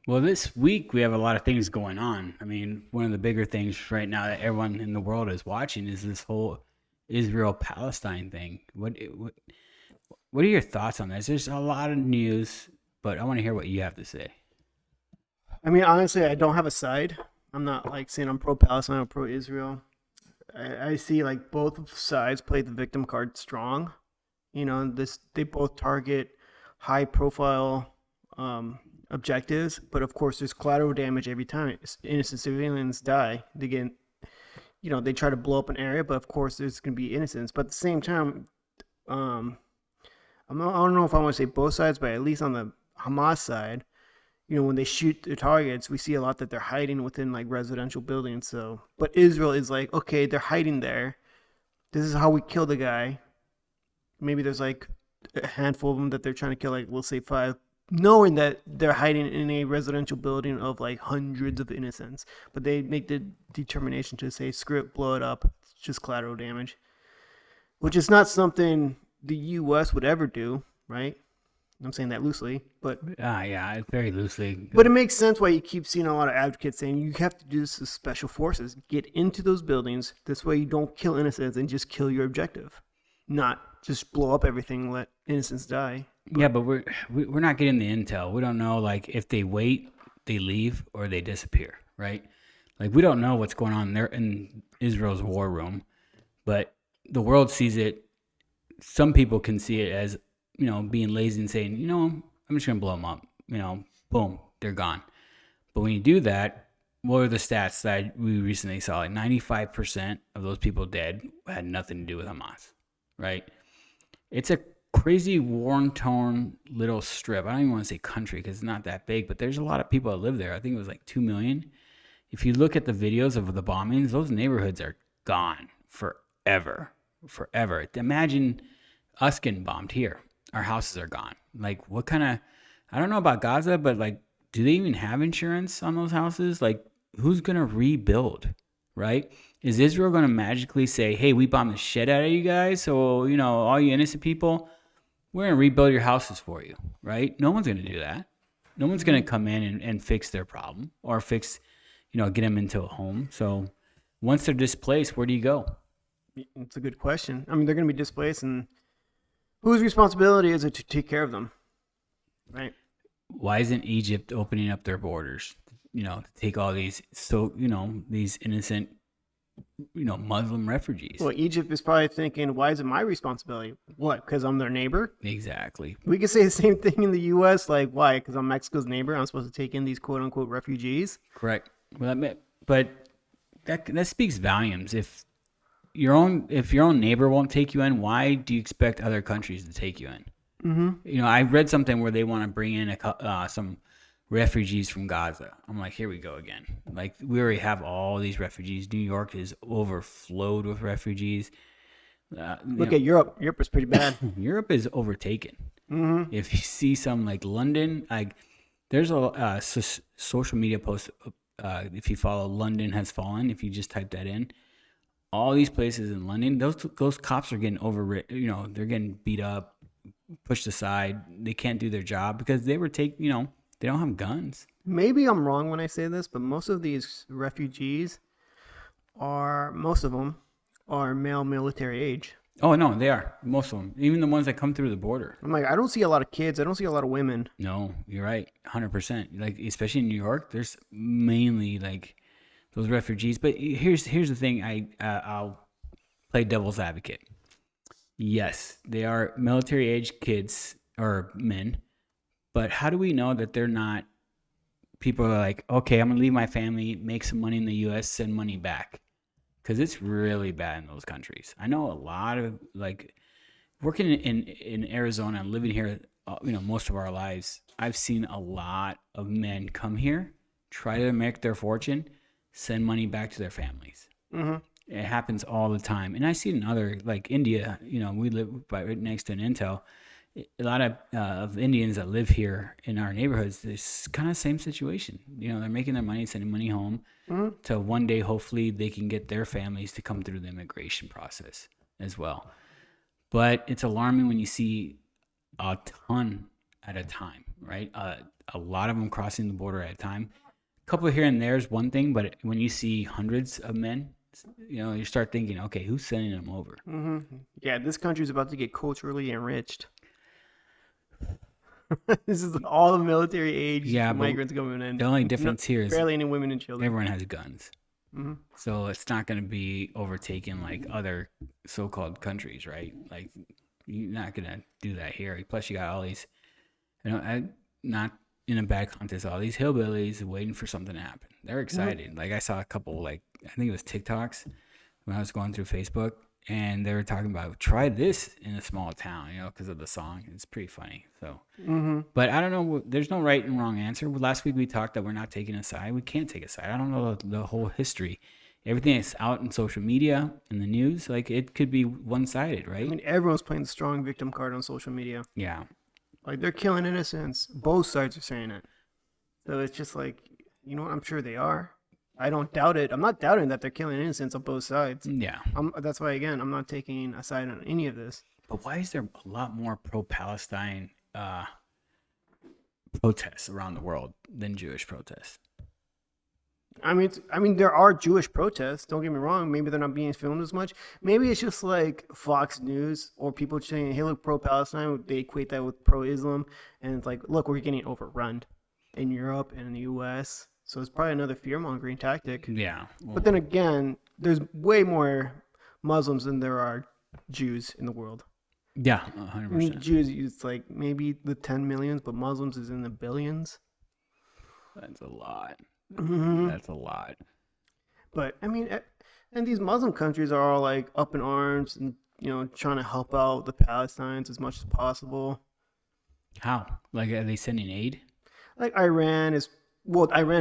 Well, this week we have a lot of things going on. I mean, one of the bigger things right now that everyone in the world is watching is this whole Israel Palestine thing. What are your thoughts on this? There's a lot of news, but I want to hear what you have to say. I mean, honestly, I don't have a side. I'm not like saying I'm pro Palestine or pro Israel. I see like both sides play the victim card strong. This they both target high profile objectives, but of course, there's collateral damage every time innocent civilians die. They try to blow up an area, but of course, there's going to be innocents. But at the same time, um, I don't know if I want to say both sides, but at least on the Hamas side, when they shoot their targets, we see a lot that they're hiding within like residential buildings. So, but Israel is like, okay, they're hiding there. This is how we kill the guy. Maybe there's like a handful of them that they're trying to kill, like let's say five, knowing that they're hiding in a residential building of like hundreds of innocents. But they make the determination to say, screw it, blow it up. It's just collateral damage, which is not something the U.S. would ever do, right? I'm saying that loosely, but Yeah, very loosely. it makes sense why you keep seeing a lot of advocates saying you have to do this with special forces. Get into those buildings. This way you don't kill innocents and just kill your objective, not just blow up everything, let innocents die. Yeah, but we're not getting the intel. We don't know like if they wait, they leave, or they disappear, right? Like we don't know what's going on there in Israel's war room, but the world sees it. Some people can see it as being lazy and saying, I'm just gonna blow them up. Boom, they're gone. But when you do that, what are the stats that we recently saw? Like 95% of those people dead had nothing to do with Hamas, right? It's a crazy, worn-torn little strip. I don't even want to say country because it's not that big, but there's a lot of people that live there. I think it was like 2 million. If you look at the videos of the bombings, those neighborhoods are gone forever. Forever. Imagine us getting bombed here. Our houses are gone. Like, what kind of, I don't know about Gaza, but like, do they even have insurance on those houses? Like, who's going to rebuild, right? Is Israel going to magically say, hey, we bombed the shit out of you guys, so, all you innocent people, we're going to rebuild your houses for you, right? No one's going to do that. No one's going to come in and fix their problem or fix, get them into a home. So once they're displaced, where do you go? It's a good question. I mean, they're going to be displaced, and whose responsibility is it to take care of them, right? Why isn't Egypt opening up their borders, to take all these, these innocent, Muslim refugees? Well, Egypt is probably thinking, why is it my responsibility? What, because I'm their neighbor? Exactly. We could say the same thing in the U.S. Like, why? Because I'm Mexico's neighbor. I'm supposed to take in these quote unquote refugees. Correct. Well, but that speaks volumes. If your own neighbor won't take you in, why do you expect other countries to take you in? Mm-hmm. I read something where they want to bring in some refugees from Gaza. I'm like, here we go again. Like, we already have all these refugees. New York is overflowed with refugees. Look at Europe. Europe is pretty bad. Europe is overtaken. Mm-hmm. If you see some like London, like there's a social media post. If you follow London Has Fallen, if you just type that in, all these places in London, those cops are getting they're getting beat up, pushed aside. They can't do their job because they don't have guns. Maybe I'm wrong when I say this, but most of these refugees most of them are male military age. Oh no, they are, most of them, even the ones that come through the border. I'm like, I don't see a lot of kids. I don't see a lot of women. No, you're right, 100%. Like, especially in New York, there's mainly like those refugees. But here's the thing. I'll play devil's advocate. Yes, they are military age kids or men, but how do we know that they're not people are like, okay, I'm gonna leave my family, make some money in the U.S., send money back, because it's really bad in those countries. I know a lot of like working in Arizona and living here, most of our lives. I've seen a lot of men come here, try to make their fortune, send money back to their families. Mm-hmm. It happens all the time, and I see it in other like India. We live right next to an Intel. A lot of Indians that live here in our neighborhoods, this kind of same situation. They're making their money, sending money home to one day, hopefully, they can get their families to come through the immigration process as well. But it's alarming when you see a ton at a time, right? A lot of them crossing the border at a time. A couple here and there is one thing, but when you see hundreds of men, you start thinking, okay, who's sending them over? Yeah, this country's about to get culturally enriched. This is all the military age Yeah, but migrants coming the in. only No, difference here is barely any women and children. everyone has guns. Hmm. So it's not going to be overtaken like other so-called countries, right? Like you're not going to do that here. Plus, you got all these, not in a bad context, all these hillbillies waiting for something to happen. They're excited. Like I saw a couple, like I think it was TikToks when I was going through Facebook, and they were talking about try this in a small town, because of the song. It's pretty funny. So, but I don't know. There's no right and wrong answer. Last week we talked that we're not taking a side. We can't take a side. I don't know the whole history. Everything that's out in social media and the news, like it could be one-sided, I right? mean, everyone's playing the strong victim card on social media. Yeah. Like they're killing innocents. Both sides are saying it. So it's just like, you know what? I'm sure they are. I don't doubt it. I'm not doubting that they're killing innocents on both sides. Yeah. That's why, again, I'm not taking a side on any of this. But why is there a lot more pro-Palestine protests around the world than Jewish protests? I mean, there are Jewish protests. Don't get me wrong. Maybe they're not being filmed as much. Maybe it's just like Fox News or people saying, "Hey, look, pro-Palestine." They equate that with pro-Islam, and it's like, look, we're getting overrun in Europe and in the U.S. So it's probably another fear-mongering tactic. Yeah. Well, But then again, there's way more Muslims than there are Jews in the world. yeah, I 100%. mean, Jews, it's like maybe the 10 millions, but Muslims is in the billions. That's a lot. Hmm. That's a lot. But I mean, and these Muslim countries are all like up in arms and trying to help out the Palestinians as much as possible. How? Like, are they sending aid? Like Iran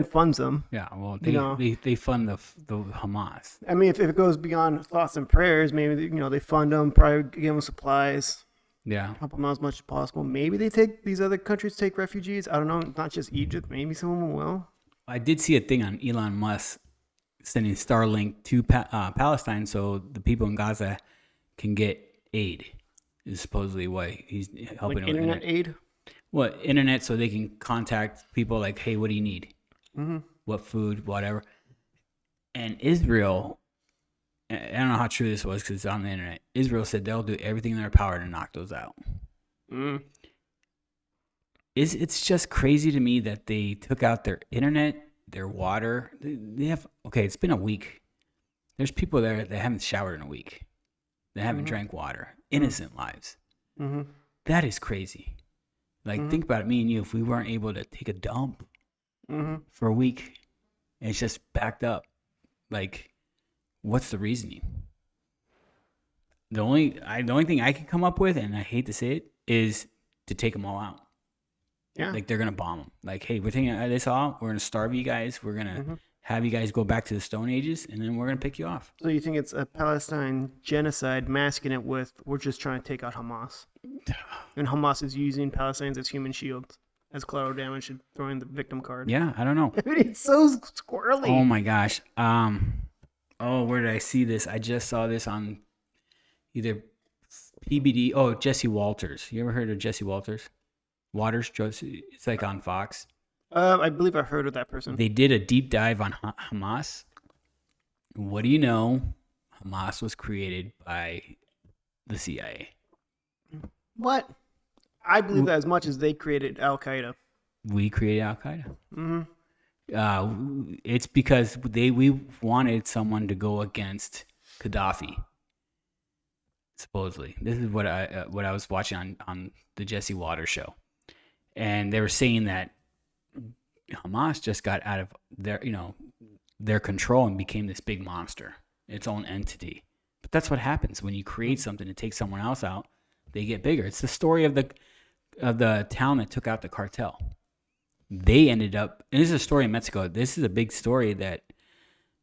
funds them. Yeah. Well, You know, they fund the Hamas. I mean, if it goes beyond thoughts and prayers, maybe they fund them, probably give them supplies, Yeah. help them out as much as possible. Maybe these other countries take refugees. I don't know. Not just Egypt. Maybe some of them will. I did see a thing on Elon Musk sending Starlink to Palestine so the people in Gaza can get aid. Is supposedly why he's helping Like with internet aid. Well, internet so they can contact people like, hey, what do you need? Mm-hmm. What food, whatever. And Israel, I don't know how true this was because it's on the internet. Israel said they'll do everything in their power to knock those out. Mm. It's just crazy to me that they took out their internet, their water. They have it's been a week. There's people there that haven't showered in a week. They haven't drank water. Innocent lives. Mm-hmm. That is crazy. Like think about it, me and you, if we weren't able to take a dump Mm-hmm. for a week and it's just backed up. Like, what's the reasoning? The only thing I can come up with, and I hate to say it, is to take them all out. Yeah. Like they're gonna bomb them. Like, hey, we're taking this all. We're gonna starve you guys. We're gonna have you guys go back to the Stone Ages, and then we're gonna pick you off. So you think it's a Palestine genocide masking it with we're just trying to take out Hamas, and Hamas is using Palestinians as human shields, as collateral damage, and throwing the victim card. Yeah, I don't know. I mean, it's so squirrely. Oh my gosh. Where did I see this? I just saw this on either PBD. Oh, Jesse Walters. You ever heard of Jesse Walters? It's like on Fox. I believe I heard of that person. They did a deep dive on Hamas. What do you know? Hamas was created by the CIA. What? I believe that as much as they created Al Qaeda. We created Al Qaeda. Mm-hmm. It's because we wanted someone to go against Gaddafi. Supposedly, this is what I was watching on the Jesse Waters show, and they were saying that Hamas just got out of their control and became this big monster, its own entity. But that's what happens when you create something to take someone else out. They get bigger. It's the story of the town that took out the cartel. They ended up, and this is a story in Mexico. This is a big story that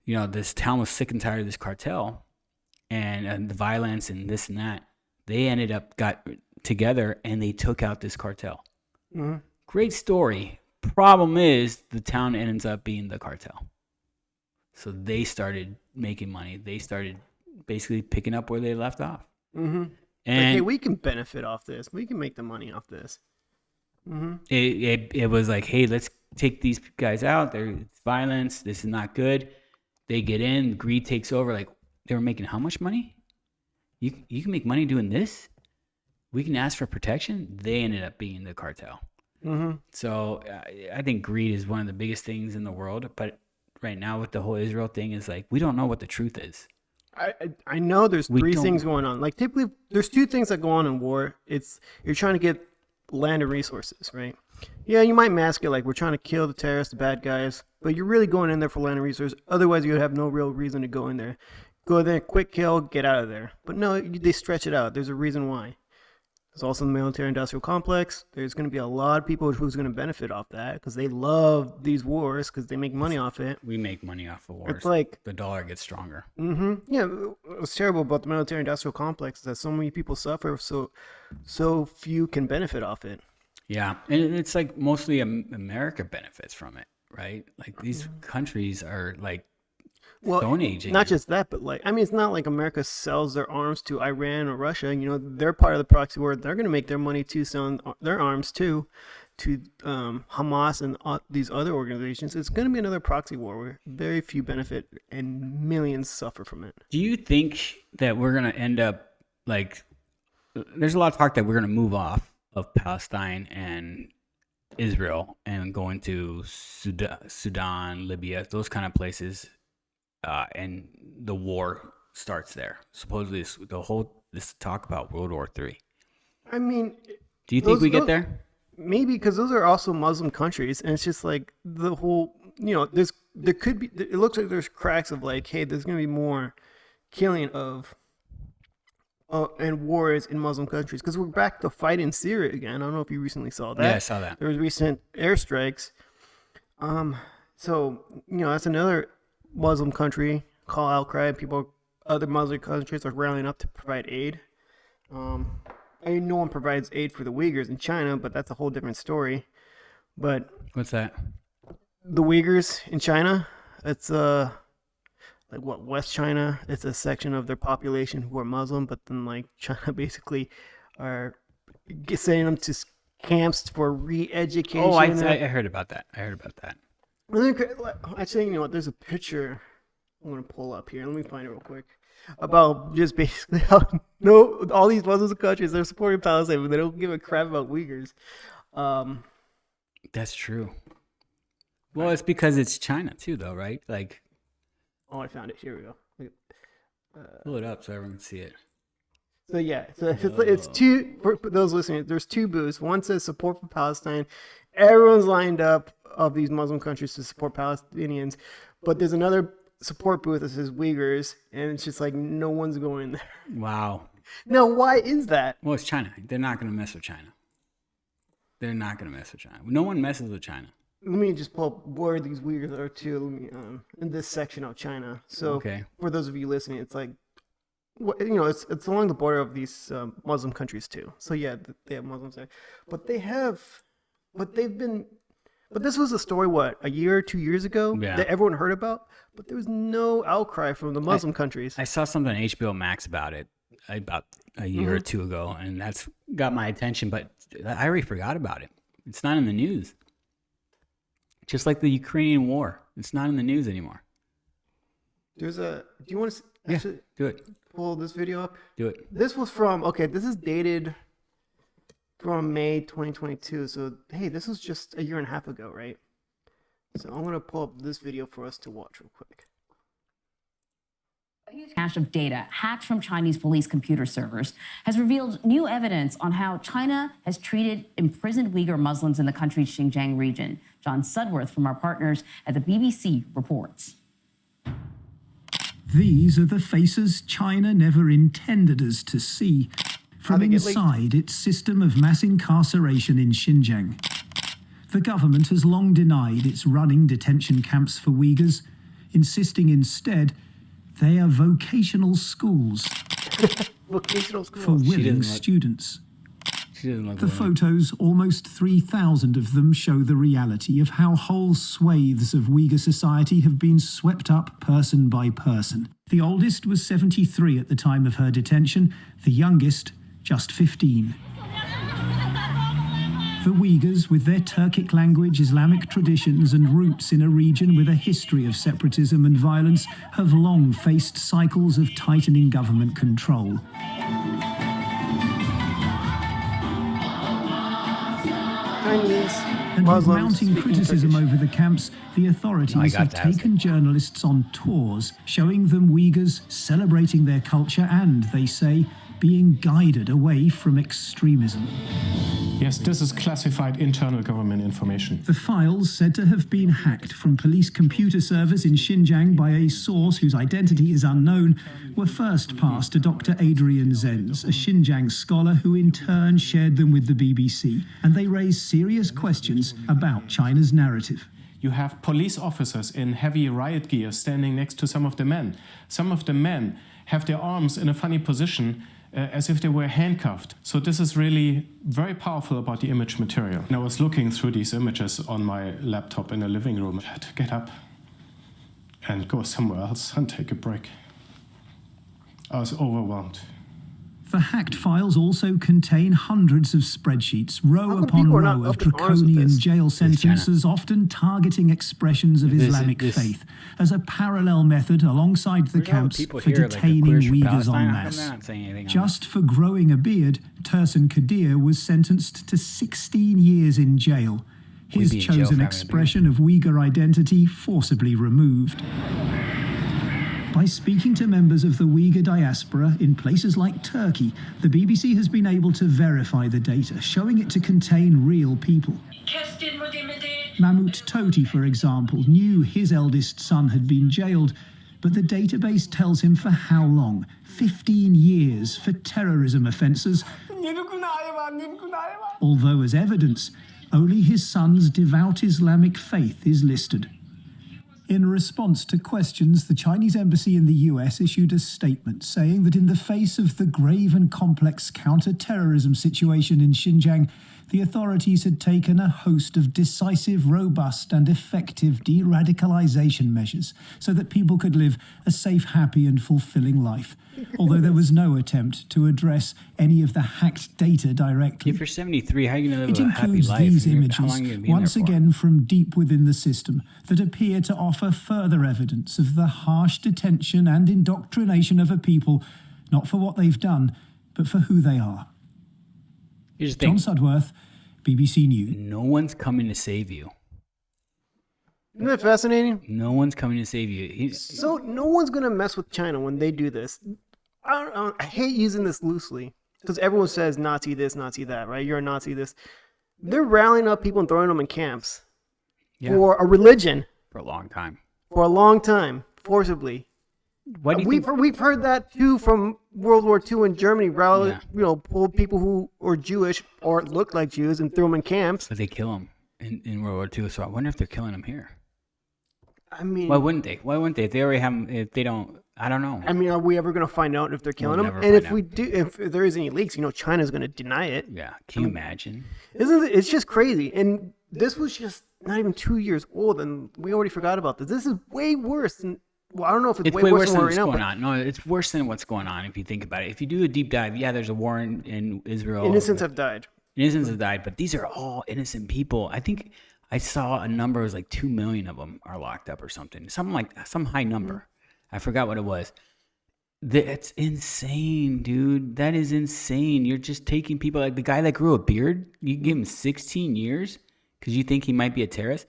this town was sick and tired of this cartel and the violence and this and that. They ended up got together and they took out this cartel. Mm-hmm. Great story. Problem is the town ends up being the cartel. So they started making money. They started basically picking up where they left off. Mm-hmm. And hey, we can benefit off this. We can make the money off this. It was like, hey, let's take these guys out. There's violence. This is not good. They get in. Greed takes over. Like, they were making how much money? You can make money doing this? We can ask for protection. They ended up being the cartel. So I think greed is one of the biggest things in the world. But right now with the whole Israel thing is like, we don't know what the truth is. I know there's three things going on. Like typically there's two things that go on in war. It's you're trying to get land and resources, right? Yeah, you might mask it like we're trying to kill the terrorists, the bad guys, but you're really going in there for land and resources. Otherwise, you would have no real reason to go in there. Go there, quick kill, get out of there. But no, they stretch it out. There's a reason why. There's also the military-industrial complex. There's going to be a lot of people who's going to benefit off that because they love these wars because they make money off it. We make money off of wars. It's like the dollar gets stronger. Yeah, what's terrible about the military-industrial complex is that so many people suffer, so few can benefit off it. Yeah, and it's like mostly America benefits from it, right? Like these countries are like Stone Aging. Not just that, but like, I mean, it's not like America sells their arms to Iran or Russia. You know, they're part of the proxy war. They're going to make their money too, selling their arms too to Hamas and these other organizations. It's going to be another proxy war where very few benefit and millions suffer from it. Do you think that we're going to end up like, there's a lot of talk that we're going to move off of Palestine and Israel and go into Sudan, Libya, those kind of places, and the war starts there. Supposedly, this talk about World War III. I mean, do you think we get there? Maybe, because those are also Muslim countries, and it's just like the whole, you know, there could be. It looks like there's cracks of like, hey, there's going to be more killing of. And wars in Muslim countries because we're back to fight in Syria again. I don't know if you recently saw that. Yeah, I saw that. There was recent airstrikes. So you know that's another Muslim country call outcry. People, other Muslim countries are rallying up to provide aid. I mean, no one provides aid for the Uyghurs in China, but that's a whole different story. But what's that? The Uyghurs in China. It's like what, West China, it's a section of their population who are Muslim, but then like China basically are sending them to camps for re-education. Oh, I heard about that. Actually, you know what, there's a picture I'm going to pull up here. Let me find it real quick. About just basically how all these Muslim countries, they're supporting Palestine, but they don't give a crap about Uyghurs. That's true. Well, it's because it's China too, though, right? Like, oh, I found it. Here we go. Pull it up so everyone can see it. So yeah, so it's two, for those listening, there's two booths. One says support for Palestine. Everyone's lined up of these Muslim countries to support Palestinians. But there's another support booth that says Uyghurs, and it's just like no one's going there. Wow. Now, why is that? Well, it's China. They're not going to mess with China. No one messes with China. Let me just pull up where these Uyghurs are too. Let me in this section of China. So okay. For those of you listening, it's like, you know, it's along the border of these Muslim countries too. So yeah, they have Muslims there, but this was a story, what, a year or 2 years ago that everyone heard about, but there was no outcry from the Muslim countries. I saw something on HBO Max about it about a year or two ago, and that's got my attention, but I already forgot about it. It's not in the news. Just like the Ukrainian war. It's not in the news anymore. Do you want to actually do it. Pull this video up? Do it. This was this is dated from May 2022. So, hey, this was just a year and a half ago, right? So I'm going to pull up this video for us to watch real quick. A huge cache of data hacked from Chinese police computer servers has revealed new evidence on how China has treated imprisoned Uyghur Muslims in the country's Xinjiang region. John Sudworth from our partners at the BBC reports. These are the faces China never intended us to see from inside its system of mass incarceration in Xinjiang. The government has long denied it's running detention camps for Uyghurs, insisting instead they are vocational schools for willing students. The photos, almost 3,000 of them, show the reality of how whole swathes of Uyghur society have been swept up person by person. The oldest was 73 at the time of her detention, the youngest just 15. The Uyghurs, with their Turkic language, Islamic traditions and roots in a region with a history of separatism and violence, have long faced cycles of tightening government control. Chinese, And with Muslims, mounting speaking criticism Turkish. over the camps, the authorities got have to ask taken journalists on tours, showing them Uyghurs celebrating their culture and, they say, being guided away from extremism. Yes, this is classified internal government information. The files, said to have been hacked from police computer servers in Xinjiang by a source whose identity is unknown, were first passed to Dr. Adrian Zenz, a Xinjiang scholar who in turn shared them with the BBC, and they raise serious questions about China's narrative. You have police officers in heavy riot gear standing next to some of the men. Some of the men have their arms in a funny position, as if they were handcuffed. So this is really very powerful about the image material. And I was looking through these images on my laptop in the living room. I had to get up and go somewhere else and take a break. I was overwhelmed. The hacked files also contain hundreds of spreadsheets, row How come upon people are not row of up in arms with draconian this? jail sentences, often targeting expressions of Islamic this- faith, as a parallel method alongside the Where's all camps people for here, like the detaining Queers for Uyghurs Palestine? en How come masse. they're not saying anything on Just for growing a beard, Tursun Kadir was sentenced to 16 years in jail. His be in jail for chosen having a beard. expression of Uyghur identity forcibly removed. By speaking to members of the Uyghur diaspora in places like Turkey, the BBC has been able to verify the data, showing it to contain real people. Mahmoud Toti, for example, knew his eldest son had been jailed, but the database tells him for how long? 15 years for terrorism offences, although as evidence, only his son's devout Islamic faith is listed. In response to questions, the Chinese embassy in the US issued a statement saying that in the face of the grave and complex counter-terrorism situation in Xinjiang, the authorities had taken a host of decisive, robust and effective de-radicalization measures so that people could live a safe, happy and fulfilling life, although there was no attempt to address any of the hacked data directly. If you're 73, how are you going to It live a happy includes life? these How images, long are you gonna be in once there for? again from deep within the system, that appear to offer further evidence of the harsh detention and indoctrination of a people, not for what they've done, but for who they are. Here's the John thing. Sudworth, BBC News. No one's coming to save you. Isn't that fascinating? No one's coming to save you. So no one's gonna mess with China when they do this. I hate using this loosely because everyone says Nazi this, Nazi that, right? You're a Nazi this. They're rallying up people and throwing them in camps for a religion for a long time. for a long time, forcibly. What do you think? We've heard that too from World War II in Germany. Yeah. Pull people who are Jewish or look like Jews and throw them in camps. But they kill them in World War II. So I wonder if they're killing them here. I mean, Why wouldn't they? Why wouldn't they? If they already have them, if they don't, I don't know. I mean, are we ever going to find out if they're killing We'll them? never And if find we out. do, if there is any leaks, China's going to deny it. Yeah. Can you imagine? Isn't it? It's just crazy. And this was just not even 2 years old, and we already forgot about this. This is way worse than. Well, I don't know if it's, It's way worse than than what what's right now, going but on. No, it's worse than what's going on if you think about it. If you do a deep dive, yeah, there's a war in Israel. innocents have died. Innocents have died, but these are all innocent people. I think I saw a number, it was like 2 million of them are locked up or something. Some high number. I forgot what it was. That's insane, dude. That is insane. You're just taking people, like the guy that grew a beard, you give him 16 years because you think he might be a terrorist.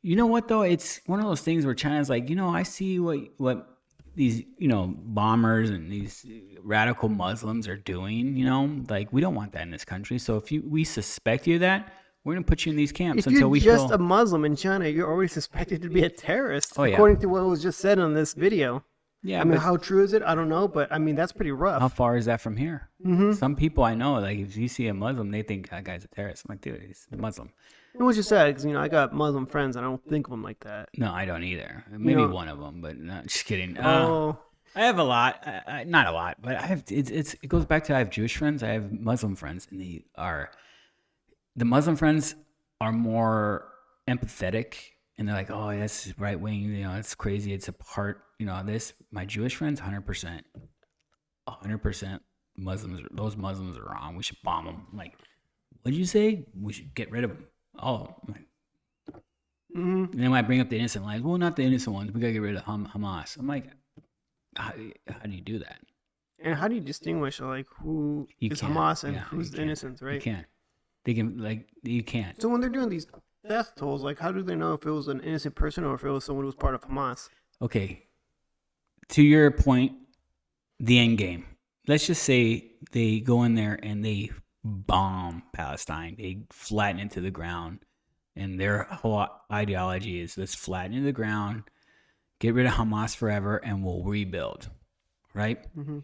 You know what, though? It's one of those things where China's like, I see what these, bombers and these radical Muslims are doing, like we don't want that in this country. So if we suspect you of that, we're going to put you in these camps If until you're we just feel... a Muslim in China, you're already suspected to be a terrorist, Oh, yeah. according to what was just said on this video. Yeah, I mean, but how true is it? I don't know, but I mean, that's pretty rough. how far is that from here? Mm-hmm. Some people I know, like if you see a Muslim, they think that guy's a terrorist. I'm like, dude, he's a Muslim. It was just sad because I got Muslim friends and I don't think of them like that. No, I don't either. Maybe know- one of them, but no, just kidding. Oh, I have a lot, not a lot, but I have. It goes back to I have Jewish friends, I have Muslim friends, and the Muslim friends are more empathetic, and they're like, oh, that's right wing, it's crazy, it's a part, this. My Jewish friends, 100%, Muslims. Those Muslims are wrong. We should bomb them. Like, What'd you say? We should get rid of them. Oh, Mm-hmm. and then when I bring up the innocent lives, well, not the innocent ones. We gotta get rid of Hamas. I'm like, how do you do that? And how do you distinguish like who You is can't. Hamas and Yeah, who's you can't. innocent, right? You can't. They can like you can't. So when they're doing these death tolls, like how do they know if it was an innocent person or if it was someone who was part of Hamas? Okay, to your point, the end game. Let's just say they go in there and they bomb Palestine. They flatten it to the ground. And their whole ideology is let's flatten it to the ground, get rid of Hamas forever, and we'll rebuild. Right? Mm-hmm.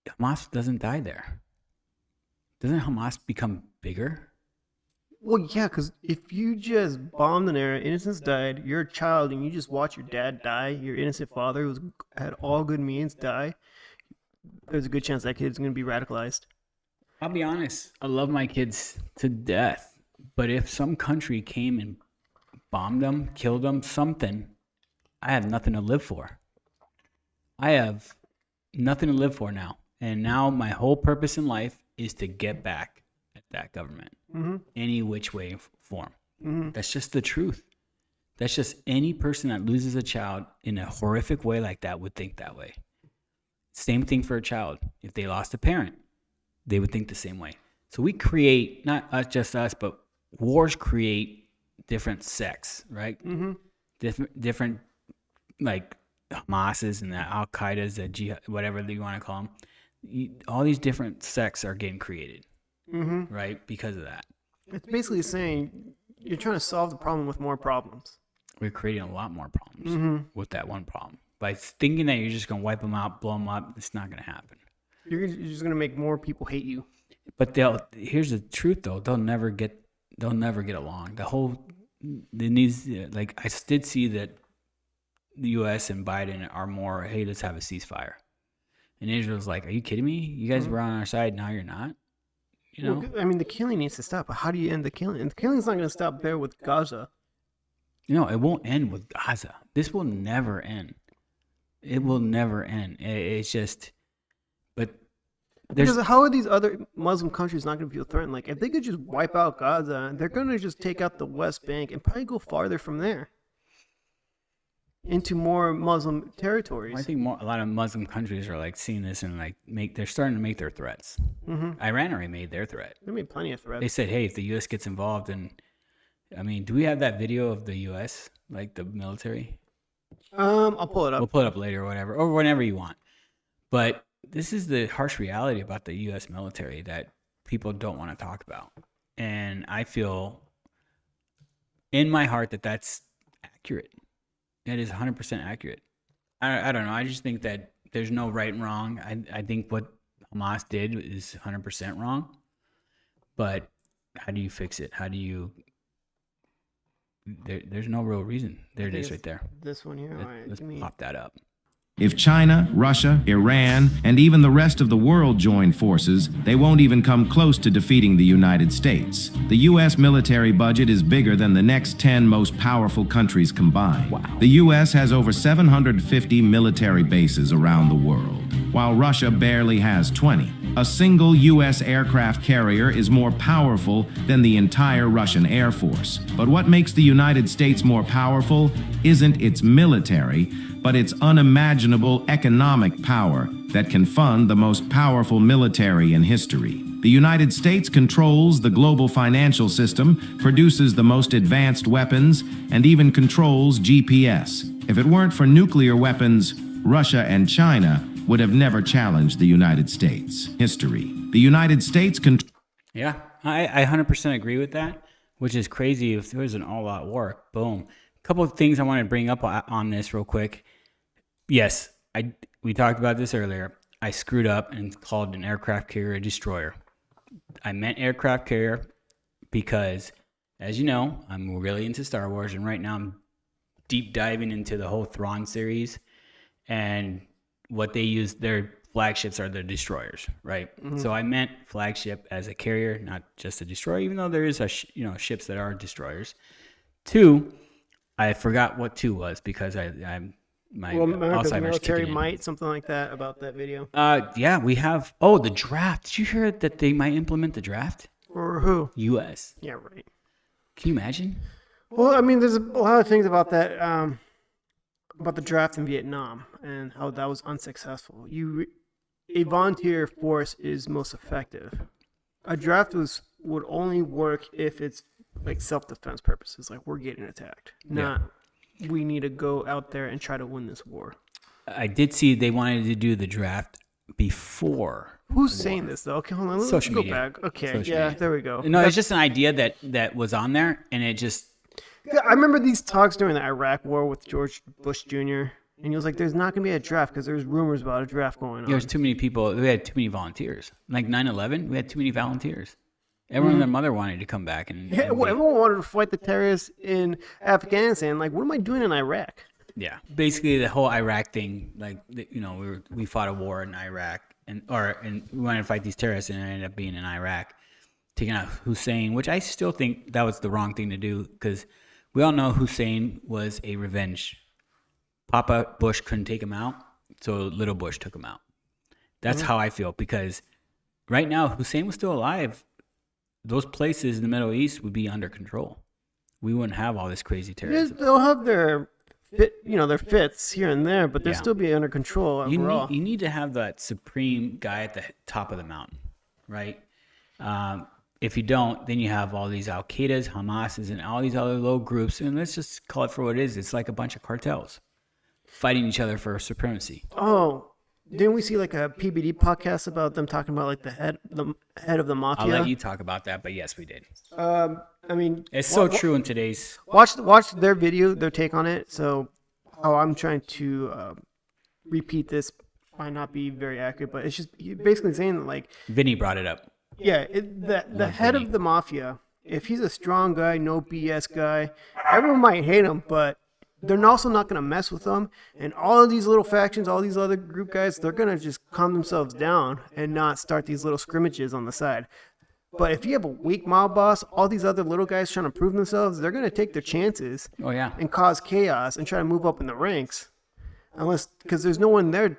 Hamas doesn't die there. Doesn't Hamas become bigger? Well, yeah, because if you just bombed an area, innocents died, you're a child, and you just watch your dad die, your innocent father who had all good means die, there's a good chance that kid's going to be radicalized. I'll be honest. I love my kids to death. But if some country came and bombed them, killed them, something, I have nothing to live for. I have nothing to live for now. And now my whole purpose in life is to get back at that government. Mm-hmm. Any which way, form. Mm-hmm. That's just the truth. That's just any person that loses a child in a horrific way like that would think that way. Same thing for a child. If they lost a parent, they would think the same way. So we create, not just us, but wars create different sects, right? Mm-hmm. Different like Hamas's and the Al Qaeda's, the Jihad, whatever you want to call them. All these different sects are getting created, Mm-hmm. right? Because of that. It's basically saying you're trying to solve the problem with more problems. We're creating a lot more problems Mm-hmm. with that one problem. By thinking that you're just going to wipe them out, blow them up, it's not going to happen. You're just going to make more people hate you. But here's the truth though, they'll never get along. Like I did see that the US and Biden are more, hey, let's have a ceasefire. And Israel's like, are you kidding me? You guys were on our side, now you're not? You know? Well, I mean, the killing needs to stop, but how do you end the killing? And the killing's not going to stop there with Gaza. No, it won't end with Gaza. This will never end. It will never end. It's just, but there's Because how are these other Muslim countries not going to feel threatened? Like, if they could just wipe out Gaza, they're going to just take out the West Bank and probably go farther from there into more Muslim territories. I think a lot of Muslim countries are like seeing this and like they're starting to make their threats. Mm-hmm. Iran already made their threat. They made plenty of threats. They said, hey, if the U.S. gets involved, and I mean, do we have that video of the U.S., like the military? I'll pull it up. We'll pull it up later or whatever, or whenever you want. But this is the harsh reality about the U.S. military that people don't want to talk about. And I feel in my heart that that's accurate. That is 100% accurate. I don't know. I just think that there's no right and wrong. I think what Hamas did is 100% wrong. But how do you fix it? How do you... There's no real reason. There it is right there. This one here. All right, Let's give me. pop that up. If China, Russia, Iran, and even the rest of the world join forces, they won't even come close to defeating the United States. The U.S. military budget is bigger than the next 10 most powerful countries combined. Wow. The U.S. has over 750 military bases around the world, while Russia barely has 20. A single U.S. aircraft carrier is more powerful than the entire Russian Air Force. But what makes the United States more powerful isn't its military, but its unimaginable economic power that can fund the most powerful military in history. The United States controls the global financial system, produces the most advanced weapons, and even controls GPS. If it weren't for nuclear weapons, Russia and China would have never challenged the United States. History. The United States Yeah, I 100% agree with that, which is crazy. If there was an all-out war, boom. A couple of things I want to bring up on this real quick. Yes, we talked about this earlier. I screwed up and called an aircraft carrier a destroyer. I meant aircraft carrier because, as you know, I'm really into Star Wars, and right now I'm deep diving into the whole Thrawn series, and what they use, their flagships are the destroyers, right? Mm-hmm. So I meant flagship as a carrier, not just a destroyer, even though there is ships that are destroyers. 2, I forgot what 2 was because I'm Well, America's Alzheimer's military kicking in. might, something like that about that video. Yeah, we have. Oh, the draft. Did you hear that they might implement the draft? Or who? U.S. Yeah, right. Can you imagine? Well, I mean, there's a lot of things about that, about the draft in Vietnam and how that was unsuccessful. A volunteer force is most effective. A draft would only work if it's like self-defense purposes, like we're getting attacked, not we need to go out there and try to win this war. I did see they wanted to do the draft before. Who's saying this though? Okay, hold on. Let's Social go media. back. Okay, Social yeah, media. there we go. No, it's just an idea that was on there, and it just Yeah, I remember these talks during the Iraq War with George Bush Jr. And he was like, "There's not going to be a draft because there's rumors about a draft going on." there's too many people. We had too many volunteers. Like 9/11, we had too many volunteers. Everyone and their mother wanted to come back and Yeah, well, everyone wanted to fight the terrorists in Afghanistan. Like, what am I doing in Iraq? yeah. Basically, the whole Iraq thing, like we fought a war in Iraq, and we wanted to fight these terrorists, and it ended up being in Iraq, taking out Hussein, which I still think that was the wrong thing to do because we all know Hussein was a revenge. Papa Bush couldn't take him out, so little Bush took him out. That's how I feel because right now, if Hussein was still alive, those places in the Middle East would be under control. We wouldn't have all this crazy terrorism. They'll have their their fits here and there, but they'll Yeah. still be under control overall. You need to have that supreme guy at the top of the mountain, right? If you don't, then you have all these Al Qaedas, Hamases, and all these other little groups, and let's just call it for what it is. It's like a bunch of cartels fighting each other for supremacy. Oh, didn't we see like a PBD podcast about them talking about like the head of the mafia? I'll let you talk about that, but yes, we did. I mean, It's so true in today's. watch their video, their take on it. So, how I'm trying to repeat this might not be very accurate, but it's just basically saying that like, Vinny brought it up. yeah, the head of the mafia, if he's a strong guy, no BS guy, everyone might hate him, but they're also not going to mess with him. And all of these little factions, all these other group guys, they're going to just calm themselves down and not start these little scrimmages on the side. But if you have a weak mob boss, all these other little guys trying to prove themselves, they're going to take their chances Oh yeah, and cause chaos and try to move up in the ranks. Because there's no one there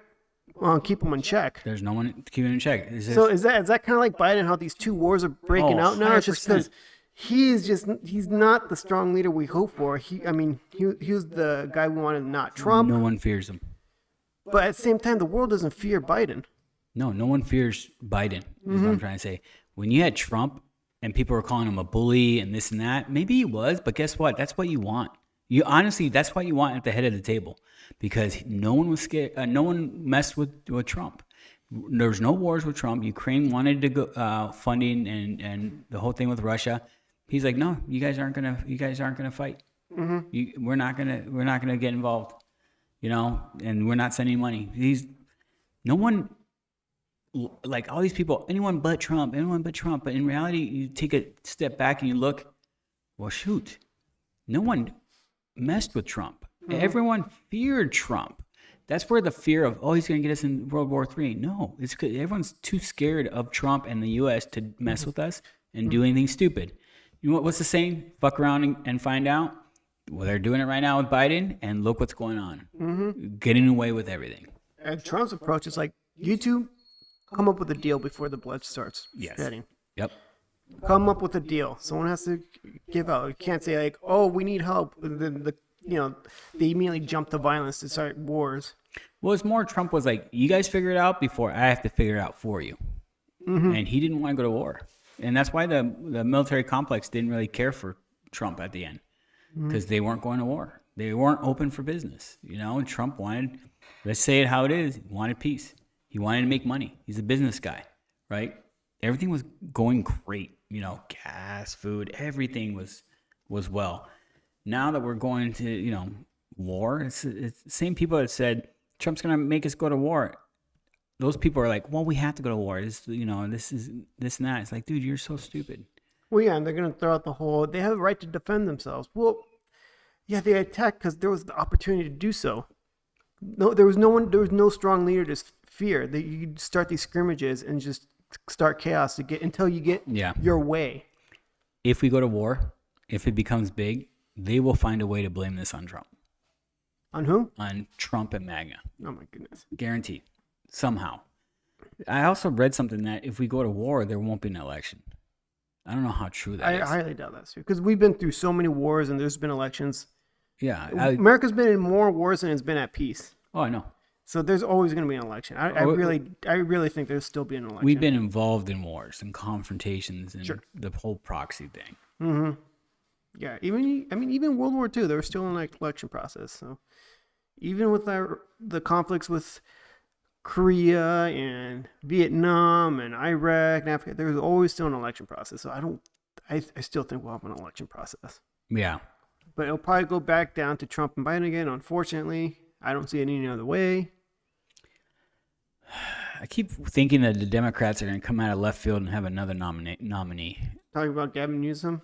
to keep them in check. there's no one to keep it in check. So is that kind of like Biden, how these two wars are breaking Oh, out now? It's just 100%. because he's not the strong leader we hope for. He was the guy we wanted, not Trump. No one fears him. But at the same time, the world doesn't fear Biden. No one fears Biden, is what I'm trying to say. When you had Trump and people were calling him a bully and this and that, maybe he was, but guess what? That's what you want. You honestly, that's what you want at the head of the table because no one was scared. No one messed with Trump. There was no wars with Trump. Ukraine wanted to go funding and the whole thing with Russia. He's like, no, you guys aren't gonna fight. We're not gonna get involved. And we're not sending money. No one, like all these people, anyone but Trump. But in reality, you take a step back and you look, well, shoot, no one messed with Trump. Everyone feared Trump. That's where the fear of, he's going to get us in World War III. No, it's because everyone's too scared of Trump and the U.S. to mess with us and do anything stupid. You know what's the saying? Fuck around and find out. Well, they're doing it right now with Biden, and look what's going on. Getting away with everything. And Trump's approach is like, you two come up with a deal before the blood starts shedding. Yep. Come up with a deal. Someone has to give out. You can't say like, we need help. Then they immediately jump to violence to start wars. Well, it's more Trump was like, you guys figure it out before I have to figure it out for you. And he didn't want to go to war. And that's why the military complex didn't really care for Trump at the end because they weren't going to war. They weren't open for business. And Trump wanted, let's say it how it is, he wanted peace. He wanted to make money. He's a business guy, right? Everything was going great. Gas, food, everything was well. Now that we're going to, war, it's the same people that said Trump's going to make us go to war. Those people are like, well, we have to go to war. This is this and that. It's like, dude, you're so stupid. Well, yeah, and they're going to throw out the whole, they have a right to defend themselves. Well, yeah, they attacked because there was the opportunity to do so. No, there was no strong leader to fear. That you start these scrimmages and just start chaos until you get your way. If we go to war, if it becomes big, they will find a way to blame this on Trump. On who? On Trump and MAGA. Oh my goodness. Guaranteed. Somehow. I also read something that if we go to war, there won't be an election. I don't know how true that I is. highly doubt that's true because we've been through so many wars and there's been elections. Yeah. America's been in more wars than it's been at peace. Oh, I know. So there's always going to be an election. I really think there's still be an election. We've been involved in wars and confrontations and the whole proxy thing. Mm-hmm. Yeah. Even World War II, there was still an election process. So even with the conflicts with Korea and Vietnam and Iraq and Africa, there's always still an election process. So I still think we'll have an election process. Yeah. But it'll probably go back down to Trump and Biden again. Unfortunately, I don't see it any other way. I keep thinking that the Democrats are going to come out of left field and have another nominee. Talking about Gavin Newsom?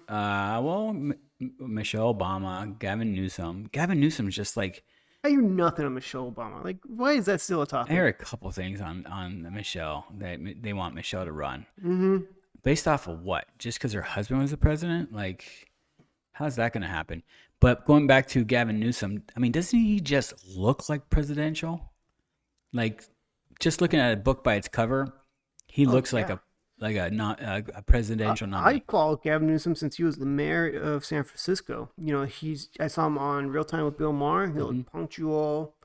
Michelle Obama, Gavin Newsom. Gavin Newsom's just like... I hear nothing on Michelle Obama. Like, why is that still a topic? I hear a couple things on Michelle. They want Michelle to run. Mm-hmm. Based off of what? Just because her husband was the president? Like, how's that going to happen? But going back to Gavin Newsom, I mean, doesn't he just look like presidential? Like, just looking at a book by its cover, he looks like a presidential nominee. I followed Gavin Newsom since he was the mayor of San Francisco. I saw him on Real Time with Bill Maher. He looked punctual,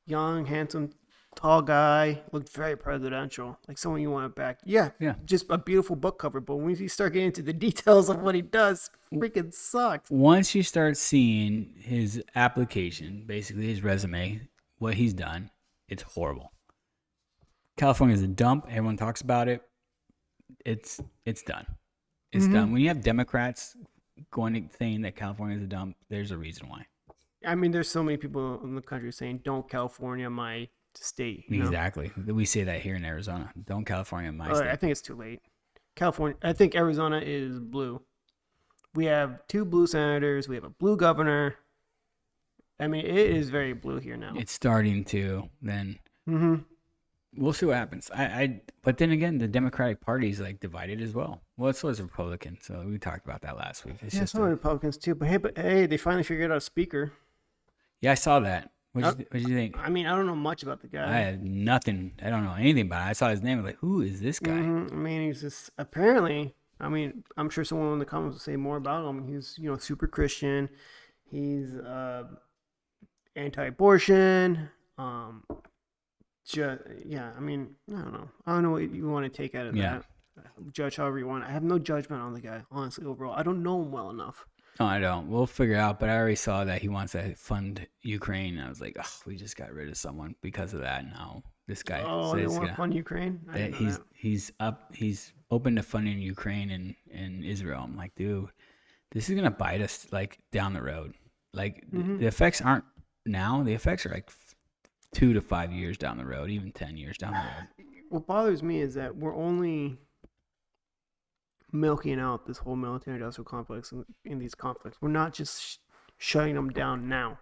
young, handsome, tall guy. Looked very presidential, like someone you want to back. Yeah, just a beautiful book cover. But when you start getting into the details of what he does, freaking sucks. Once you start seeing his application, basically his resume, what he's done, it's horrible. California is a dump. Everyone talks about it. It's done. It's done. When you have Democrats saying that California is a dump, there's a reason why. I mean, there's so many people in the country saying, "Don't California my state." Exactly. We say that here in Arizona. Don't California my state. I think it's too late. I think Arizona is blue. We have 2 blue senators. We have a blue governor. I mean, it is very blue here now. It's starting to then. Mm-hmm. We'll see what happens. But then again, the Democratic Party is like divided as well. Well, so is Republican. So we talked about that last week. It's some Republicans too. But hey, they finally figured out a speaker. Yeah, I saw that. What did you think? I mean, I don't know much about the guy. I had nothing. I don't know anything about it. I saw his name. I was like, who is this guy? Mm-hmm. I mean, he's just apparently. I mean, I'm sure someone in the comments will say more about him. He's super Christian. He's anti-abortion. I mean, I don't know. I don't know what you want to take out of that. Judge however you want. I have no judgment on the guy, honestly, overall. I don't know him well enough. No, I don't. We'll figure it out. But I already saw that he wants to fund Ukraine. I was like, oh, we just got rid of someone because of that. Now this guy they want to fund Ukraine? He's open to funding Ukraine and Israel. I'm like, dude, this is gonna bite us like down the road. Like the effects aren't now. The effects are like 2 to 5 years down the road, even 10 years down the road. What bothers me is that we're only milking out this whole military-industrial complex in these conflicts. We're not just shutting them down now.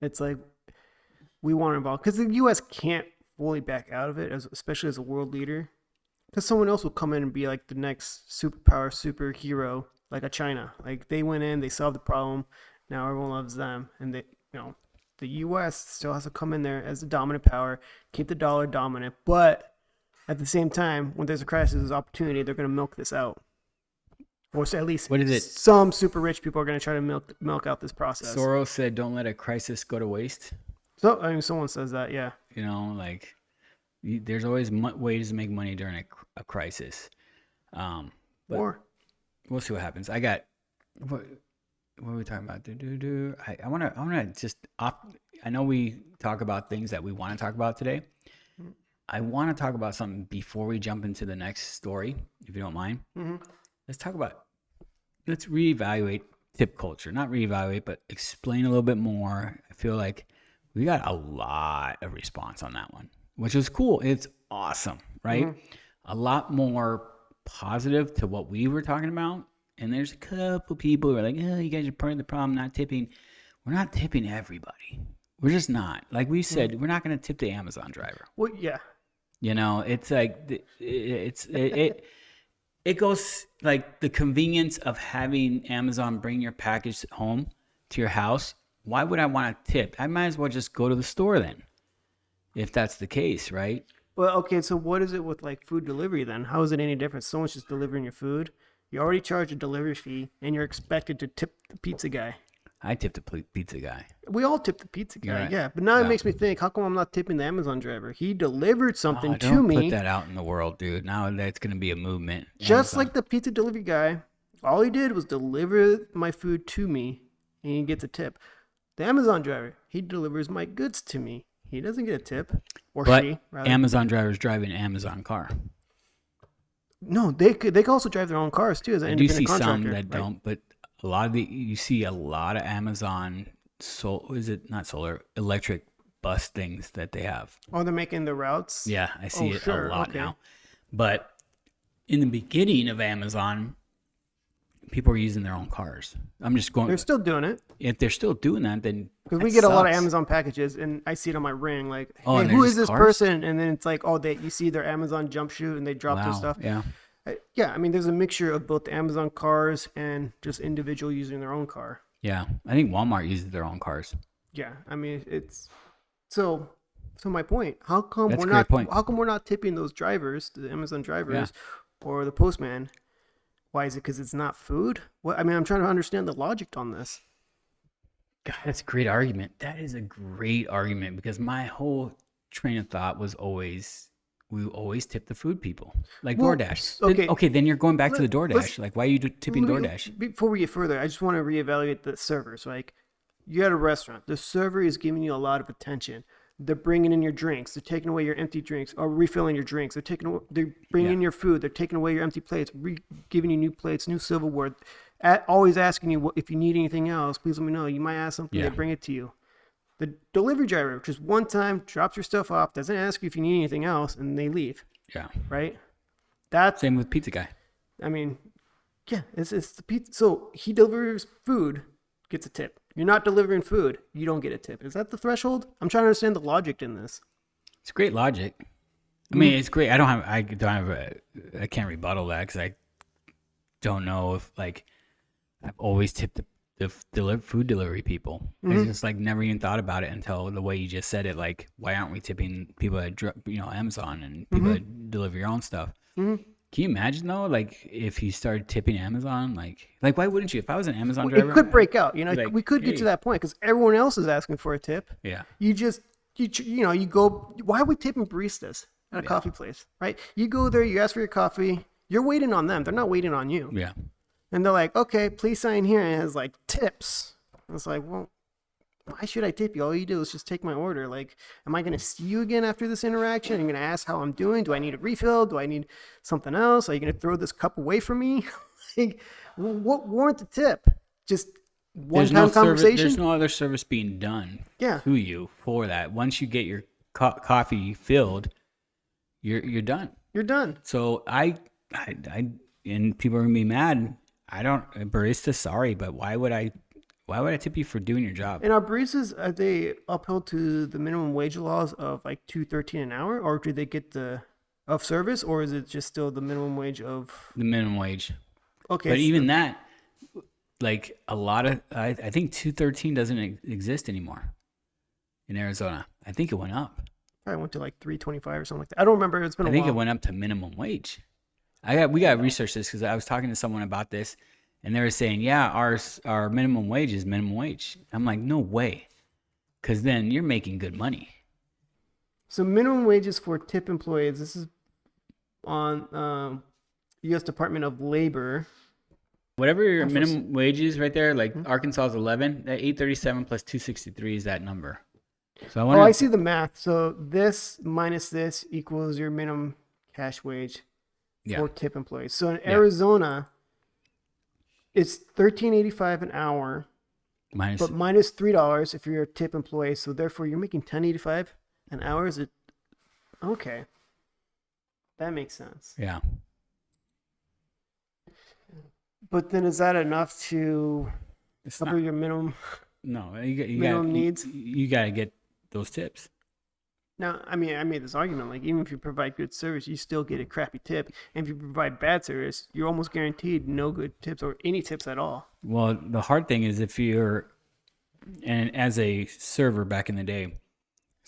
It's like we want to involve because the U.S. can't fully back out of it, especially as a world leader, because someone else will come in and be like the next superpower, superhero, like a China. Like they went in, they solved the problem. Now everyone loves them, and the U.S. still has to come in there as the dominant power, keep the dollar dominant, but at the same time, when there's a crisis, there's opportunity, they're going to milk this out. Or at least some super rich people are going to try to milk out this process. Soros said, don't let a crisis go to waste. So, I mean, someone says that, yeah. There's always ways to make money during a crisis. But we'll see what happens. I got... What are we talking about? I want to just I know we talk about things that we want to talk about today. I want to talk about something before we jump into the next story, if you don't mind. Mm-hmm. Let's reevaluate tip culture. Not reevaluate, but explain a little bit more. I feel like we got a lot of response on that one, which is cool. It's awesome, right? Mm-hmm. A lot more positive to what we were talking about. And there's a couple people who are like, oh, you guys are part of the problem, not tipping. We're not tipping everybody. We're just not. Like we said, we're not going to tip the Amazon driver. Well, yeah. It's like, it goes like the convenience of having Amazon bring your package home to your house why would I want to tip? I might as well just go to the store then, if that's the case, right? Well, okay, so what is it with like food delivery then? How is it any different? Someone's just delivering your food. You already charge a delivery fee, and you're expected to tip the pizza guy. I tip the pizza guy. We all tip the pizza guy, Right. yeah. But now Yeah. it makes me think, how come I'm not tipping the Amazon driver? He delivered something to Don't me, put that out in the world, dude. Now that's going to be a movement. just Amazon. like the pizza delivery guy. All he did was deliver my food to me, and he gets a tip. The Amazon driver, he delivers my goods to me. He doesn't get a tip, or But she, rather. Amazon drivers drive an Amazon car. No, they could also drive their own cars too as an I do independent see some contractor. that right? don't, but a lot of you see a lot of Amazon electric bus things that they have. Oh, they're making the routes. Yeah, I see it sure, a lot okay. now. But in the beginning of Amazon, people were using their own cars. I'm just going. They're still doing it If they're still doing that, then because that we get a lot of sucks. Amazon packages, and I see it on my ring. Like, Oh, hey, and who they're is just this cars? person? And then it's like, oh, you see their Amazon jump shoot, and they drop their Wow, stuff. yeah. Yeah, I mean, there's a mixture of both the Amazon cars and just individual using their own car. Yeah, I think Walmart uses their own cars. Yeah, I mean, it's so. So my point: how come That's we're a great not? point. How come we're not tipping those drivers, the Amazon drivers, or the postman? Why is it? Because it's not food? What? I mean, I'm trying to understand the logic on this. God, that's a great argument. That is a great argument because my whole train of thought was always we always tip the food people, like Well, DoorDash. okay. Okay, then you're going back to the DoorDash. let's- Like, why are you tipping Let me- DoorDash? Before we get further, I just want to reevaluate the servers. Like, you're at a restaurant. The server is giving you a lot of attention. They're bringing in your drinks. They're taking away your empty drinks or refilling your drinks. They're bringing in your food. They're taking away your empty plates, giving you new plates, new silverware. Always asking you if you need anything else. Please let me know. You might ask something. Yeah. They bring it to you. The delivery driver, just one time, drops your stuff off, doesn't ask you if you need anything else, and they leave. Yeah. Right? That's Same with Pizza Guy. I mean, yeah, it's the pizza. So he delivers food, gets a tip. You're not delivering food, you don't get a tip. Is that the threshold? I'm trying to understand the logic in this. It's great logic. I mean, it's great. I can't rebuttal that because I don't know if like I've always tipped the food delivery people. I just like never even thought about it until the way you just said it. Like, why aren't we tipping people at Amazon and people that deliver your own stuff? Can you imagine though, like if you started tipping Amazon, like why wouldn't you? If I was an Amazon driver, It could break out. like, We could get hey. to that point because everyone else is asking for a tip. Yeah, You go. Why are we tipping baristas at a coffee place, right? You go there, you ask for your coffee. You're waiting on them. They're not waiting on you. yeah. And they're like, okay, please sign here. And it has like tips. And it's like, well, why should I tip you? All you do is just take my order. Like, am I going to see you again after this interaction? Are you going to ask how I'm doing? Do I need a refill? Do I need something else? Are you going to throw this cup away from me? Like, what warrant the tip? Just one-time conversation? There's no other service being done Yeah. to you for that. Once you get your coffee filled, you're done. You're done. So I and people are gonna be mad. I don't, barista, sorry, but why would I tip you for doing your job? And are baristas, are they upheld to the minimum wage laws of like $2.13 an hour, or do they get the of service, or is it just still the minimum wage of? The minimum wage. Okay, But so- even that, like a lot of, I think 213 doesn't exist anymore in Arizona. I think it went up. probably went to like 325 or something like that. I don't remember. It's been a I think while. it went up to minimum wage. We got to research this because I was talking to someone about this, and they were saying, yeah, our minimum wage is minimum wage. I'm like, no way, because then you're making good money. So minimum wages for tip employees. This is on U.S. Department of Labor. Whatever your minimum wage is right there, like Arkansas is 11. That 837 plus 263 is that number. So I Oh, wonder. I see the math. So this minus this equals your minimum cash wage Yeah. for tip employees. So in Arizona, it's $13.85 an hour, Minus. but minus $3 if you're a tip employee. So therefore, you're making $10.85 an hour. Is it okay? That makes sense. Yeah. But then, is that enough to It's cover not, your minimum? no, minimum needs? You got to get those tips. Now, I mean, I made this argument, like, even if you provide good service, you still get a crappy tip. And if you provide bad service, you're almost guaranteed no good tips or any tips at all. Well, the hard thing is if you're And as a server back in the day,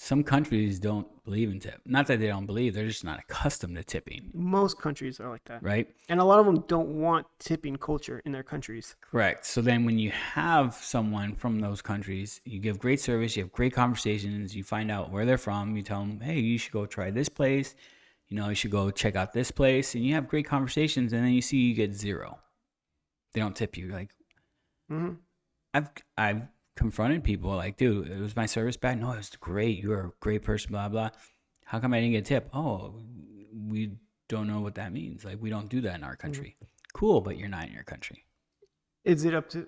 some countries don't believe in tip. Not that they don't believe, they're just not accustomed to tipping, Most countries are like that. right? And a lot of them don't want tipping culture in their countries. Correct. So then when you have someone from those countries, you give great service, you have great conversations, you find out where they're from, you tell them, hey, you should go try this place, you should go check out this place, and you have great conversations, and then you see you get zero. They don't tip you. Like, I've confronted people like, dude, it was my service bad? No, it was great. You're a great person, blah, blah. How come I didn't get a tip? Oh, we don't know what that means. Like, we don't do that in our country. Cool, but you're not in your country. Is it up to,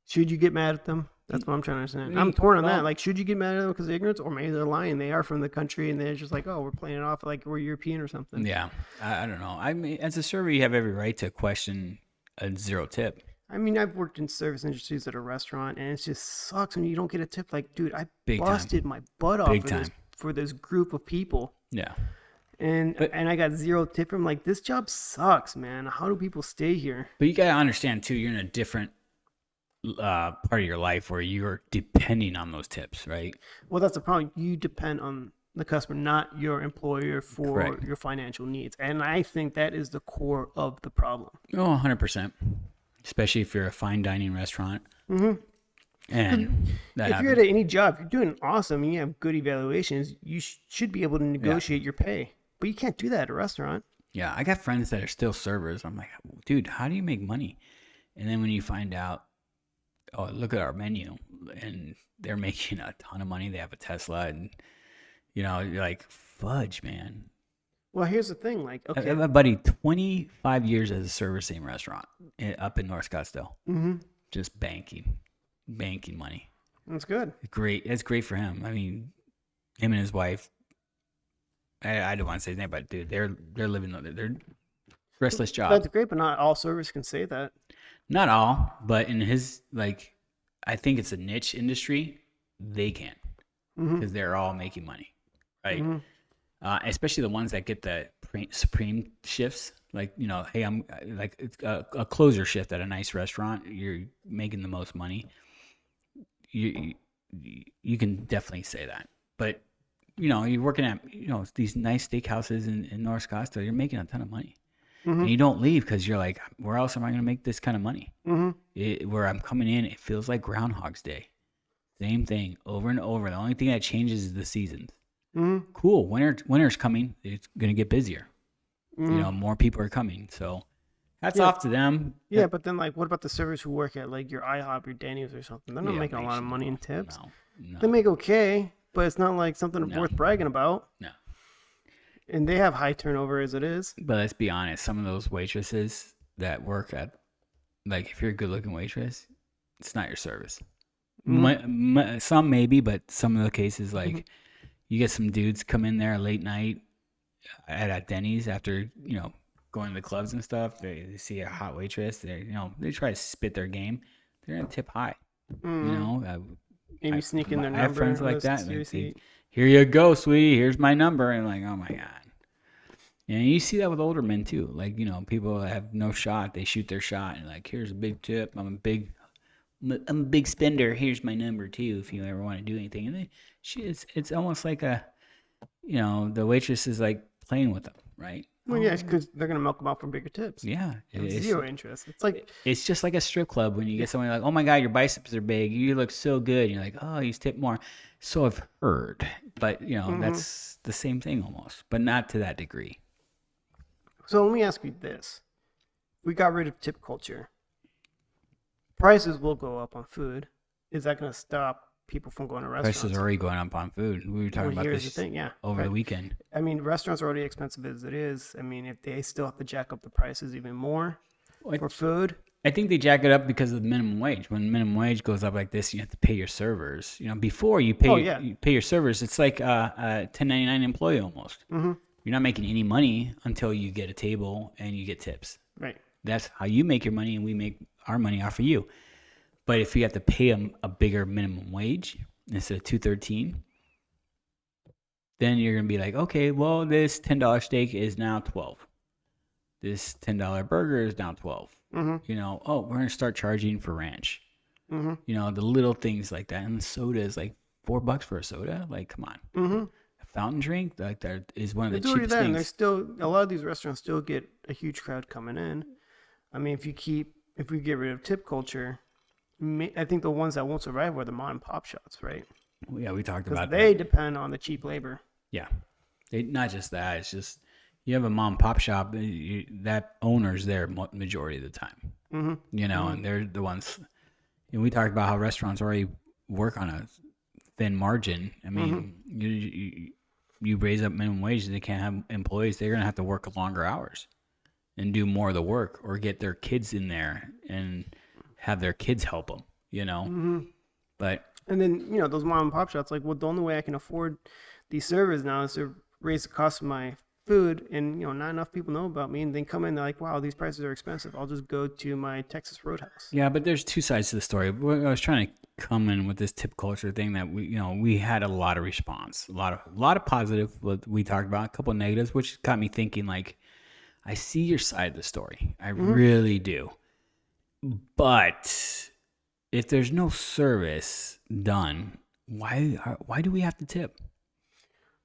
should you get mad at them? That's what I'm trying to understand. I'm torn on that. Like, should you get mad at them because of ignorance? Or maybe they're lying. They are from the country and they're just like, oh, we're playing it off like we're European or something. Yeah, I don't know. I mean, as a server, you have every right to question a zero tip. I've worked in service industries at a restaurant, and it just sucks when you don't get a tip. Like, dude, I Big time. busted my butt off Big time. for this group of people, Yeah. and I got zero tip. I'm like, this job sucks, man. How do people stay here? But you got to understand, too, you're in a different part of your life where you're depending on those tips, right? Well, that's the problem. You depend on the customer, not your employer, for Correct. your financial needs, and I think that is the core of the problem. Oh, 100%. Especially if you're a fine dining restaurant. Mm-hmm. And that If you're at any job, if you're doing awesome and you have good evaluations, you should be able to negotiate your pay. But you can't do that at a restaurant. Yeah, I got friends that are still servers. I'm like, dude, how do you make money? And then when you find out, oh, look at our menu, and they're making a ton of money. They have a Tesla, and you're like, fudge, man. Well, here's the thing. Like, I okay, have a buddy, 25 years as a server, same restaurant up in North Scottsdale. Mm-hmm. Just banking money. that's good. Great. It's great for him. I mean, him and his wife, I don't want to say his name, but dude, they're living their restless job. That's great, but not all servers can say that. Not all, but in his, like, I think it's a niche industry. They can, because they're all making money, right? Mm-hmm. Especially the ones that get the supreme shifts. Like, hey, I'm like, it's a closer shift at a nice restaurant. You're making the most money. You can definitely say that. But, you're working at, these nice steakhouses in North Scottsdale. You're making a ton of money. Mm-hmm. And you don't leave because you're like, where else am I going to make this kind of money? Mm-hmm. Where I'm coming in, it feels like Groundhog's Day. Same thing over and over. The only thing that changes is the seasons. Mm-hmm. Cool. Winter's coming. It's going to get busier. Mm-hmm. More people are coming. So hats off to them. Yeah, but then, like, what about the servers who work at, like, your IHOP, your Denny's or something? They're not making a lot of money in tips. No. They make okay, but it's not like something worth bragging about. No. And they have high turnover as it is. But let's be honest. Some of those waitresses that work at, like, if you're a good-looking waitress, it's not your service. Mm-hmm. Some maybe, but some of the cases, like, you get some dudes come in there late night at Denny's after, going to the clubs and stuff. They see a hot waitress. They try to spit their game. They're going to tip high. Maybe sneak in their number. I have friends like that. Like, here you go, sweetie. Here's my number. And like, oh my God. And you see that with older men too. Like, people that have no shot, they shoot their shot and like, here's a big tip. I'm a big spender. Here's my number too, if you ever want to do anything. And then it's almost like the waitress is like playing with them, right? Well, yeah, because they're gonna milk them out for bigger tips. Yeah, zero interest. It's just like a strip club when you get someone like, oh my God, your biceps are big. You look so good. And you're like, oh, he's tipped more. So I've heard, but that's the same thing almost, but not to that degree. So let me ask you this: we got rid of tip culture. Prices will go up on food. Is that going to stop people from going to restaurants? Prices are already going up on food. We were talking about this over the weekend. I mean, restaurants are already expensive as it is. I mean, if they still have to jack up the prices even more for food. I think they jack it up because of the minimum wage. When minimum wage goes up like this, you have to pay your servers. Before you pay, you pay your servers. It's like a 1099 employee almost. Mm-hmm. You're not making any money until you get a table and you get tips. Right. That's how you make your money, and we make our money off of you. But if you have to pay them a bigger minimum wage instead of $2.13, then you're gonna be like, okay, well, this $10 steak is now $12. This $10 burger is now $12. Mm-hmm. We're gonna start charging for ranch. You know, the little things like that. And the soda is like $4 for a soda. Like, come on. A fountain drink, like that is one of the It's already cheapest there, and things. there's still a lot of these restaurants still get a huge crowd coming in. I mean, if we get rid of tip culture, I think the ones that won't survive are the mom and pop shops, right? Yeah, we talked Because about they that. depend on the cheap labor. Yeah. Not just that. It's just you have a mom and pop shop, that owner's there majority of the time. You know, and they're the ones. And we talked about how restaurants already work on a thin margin. I mean, you raise up minimum wage, they can't have employees. They're gonna have to work longer hours and do more of the work, or get their kids in there and have their kids help them. You know, but And then, those mom and pop shops, like, well, the only way I can afford these servers now is to raise the cost of my food. And, not enough people know about me. And then come in, they're like, wow, these prices are expensive. I'll just go to my Texas Roadhouse. yeah, but there's two sides to the story. I was trying to come in with this tip culture thing that we had a lot of response, a lot of positive. What we talked about, a couple of negatives, which got me thinking. Like, I see your side of the story, I really do. But if there's no service done, why do we have to tip?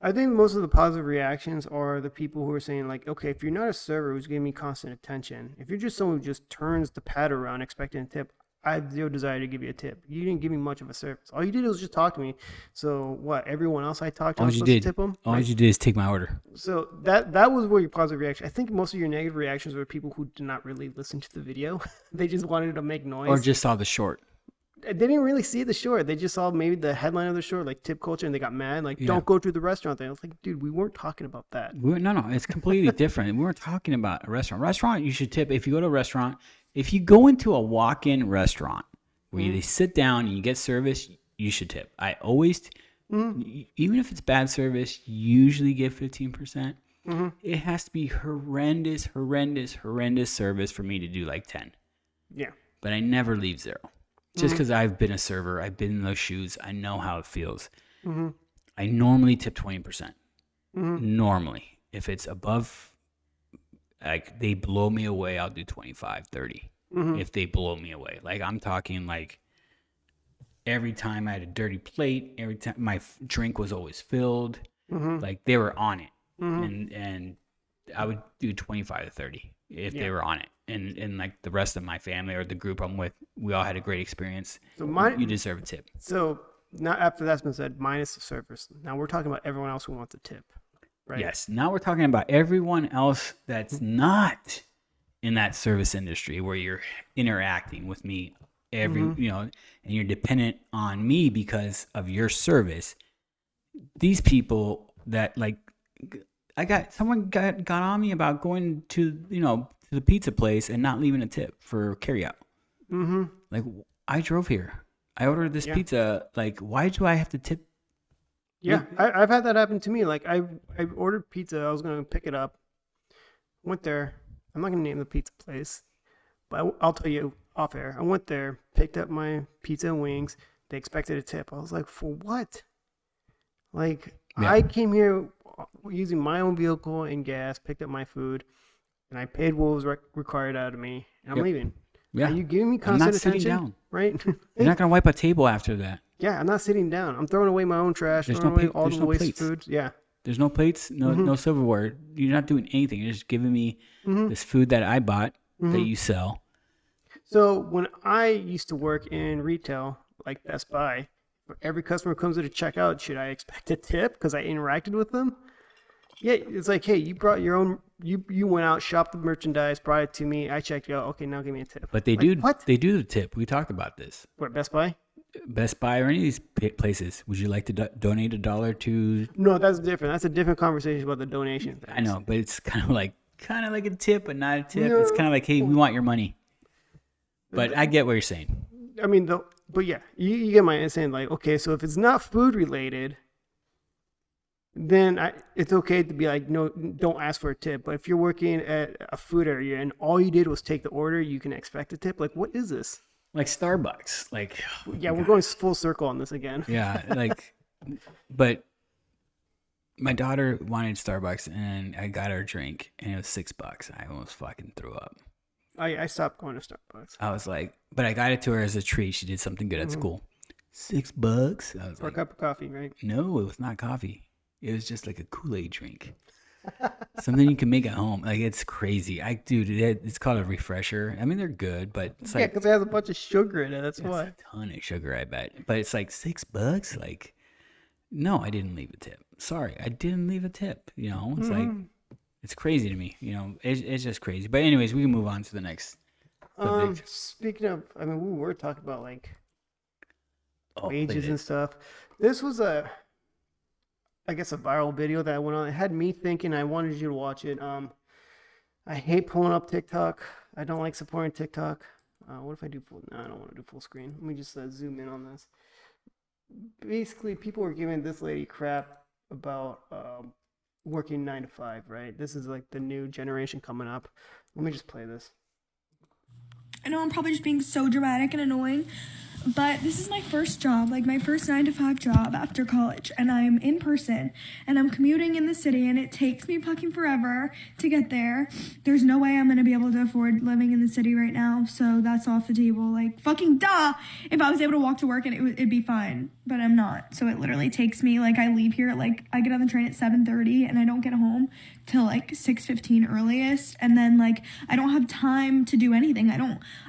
I think most of the positive reactions are the people who are saying, like, okay, if you're not a server who's giving me constant attention, if you're just someone who just turns the pad around expecting a tip, I have zero desire to give you a tip. You didn't give me much of a service. All you did was just talk to me. So what? Everyone else I talked to, I'm supposed to tip them? All you did is take my order. So that was where your positive reaction. I think most of your negative reactions were people who did not really listen to the video. They just wanted to make noise. Or just saw the short. They didn't really see the short. They just saw maybe the headline of the short, like tip culture, and they got mad. Like, don't go to the restaurant thing. I was like, dude, we weren't talking about that. No, it's completely different. We weren't talking about a restaurant. Restaurant, you should tip. If you go to a restaurant, if you go into a walk-in restaurant where you sit down and you get service, you should tip. I always, even if it's bad service, usually give 15%. It has to be horrendous service for me to do like 10. Yeah. But I never leave zero. Just because I've been a server, I've been in those shoes, I know how it feels. I normally tip 20%. Normally. If it's above, like, they blow me away, I'll do 25, 30. If they blow me away. Like, I'm talking like every time I had a dirty plate, every time my drink was always filled, like they were on it. And I would do 25 to 30 if they were on it. And like the rest of my family or the group I'm with, we all had a great experience. So you deserve a tip. So now after that's been said, minus the servers. Now we're talking about everyone else who wants a tip, right? Yes. Now we're talking about everyone else that's not in that service industry where you're interacting with me and you're dependent on me because of your service. These people that, like, someone got on me about going to the pizza place and not leaving a tip for carryout. Like, I drove here, I ordered this pizza. Like, why do I have to tip? Yeah, I've had that happen to me. Like, I ordered pizza. I was gonna pick it up. Went there. I'm not gonna name the pizza place, but I'll tell you off air. I went there, picked up my pizza and wings. They expected a tip. I was like, for what? Like, I came here using my own vehicle and gas, picked up my food, and I paid what was required out of me, and I'm leaving. Yeah. Are you giving me constant attention? Down. Right? You're not gonna wipe a table after that. Yeah, I'm not sitting down. I'm throwing away my own trash, throwing away all the waste food. Yeah. There's no plates, no silverware. You're not doing anything. You're just giving me this food that I bought that you sell. So when I used to work in retail, like Best Buy, every customer comes in to check out, should I expect a tip because I interacted with them? Yeah, it's like, hey, you brought your own. You went out, shopped the merchandise, brought it to me. I checked it out. Okay, now give me a tip. But they like, do. What? They do the tip. We talked about this. What, Best Buy? Best Buy or any of these places. Would you like to donate $1 to? No, that's different. That's a different conversation about the donation thing. I know, but it's kind of like a tip, but not a tip. No. It's kind of like, hey, we want your money. But I get what you're saying. I mean, but yeah, you get my saying. Like, okay, so if it's not food related, then it's okay to be like, no, don't ask for a tip. But if you're working at a food area and all you did was take the order, you can expect a tip. Like, what is this? Like Starbucks. Like, yeah, we're going full circle on this again. Yeah, like, but my daughter wanted Starbucks and I got her a drink and it was $6. I almost fucking threw up. I stopped going to Starbucks. I was like, but I got it to her as a treat. She did something good at school. $6. I was For a like, cup of coffee, right? no, it was not coffee. It was just like a Kool-Aid drink. Something you can make at home. Like, it's crazy. Dude, it's called a refresher. I mean, they're good, but it's Yeah, like because it has a bunch of sugar in it. That's it's why. a ton of sugar, I bet. But it's like $6. Like, no, I didn't leave a tip. Sorry, I didn't leave a tip. You know, it's like it's crazy to me. You know, it's just crazy. But anyways, we can move on to the next subject. Speaking of, I mean, we were talking about like Play wages it. and stuff. This was I guess a viral video that went on. It had me thinking. I wanted you to watch it. I hate pulling up TikTok. I don't like supporting TikTok. What if I do full? No, I don't want to do full screen. Let me just zoom in on this. Basically, people were giving this lady crap about working 9 to 5. Right? This is like the new generation coming up. Let me just play this. I know I'm probably just being so dramatic and annoying, but this is my first job, like my first 9 to 5 job after college, and I'm in person, and I'm commuting in the city, and it takes me fucking forever to get there. There's no way I'm gonna be able to afford living in the city right now, so that's off the table. Like, fucking duh! If I was able to walk to work and it'd be fine, but I'm not. So it literally takes me, like, I leave here, like, I get on the train at 7:30, and I don't get home till like 6:15 earliest, and then like I don't have time to do anything.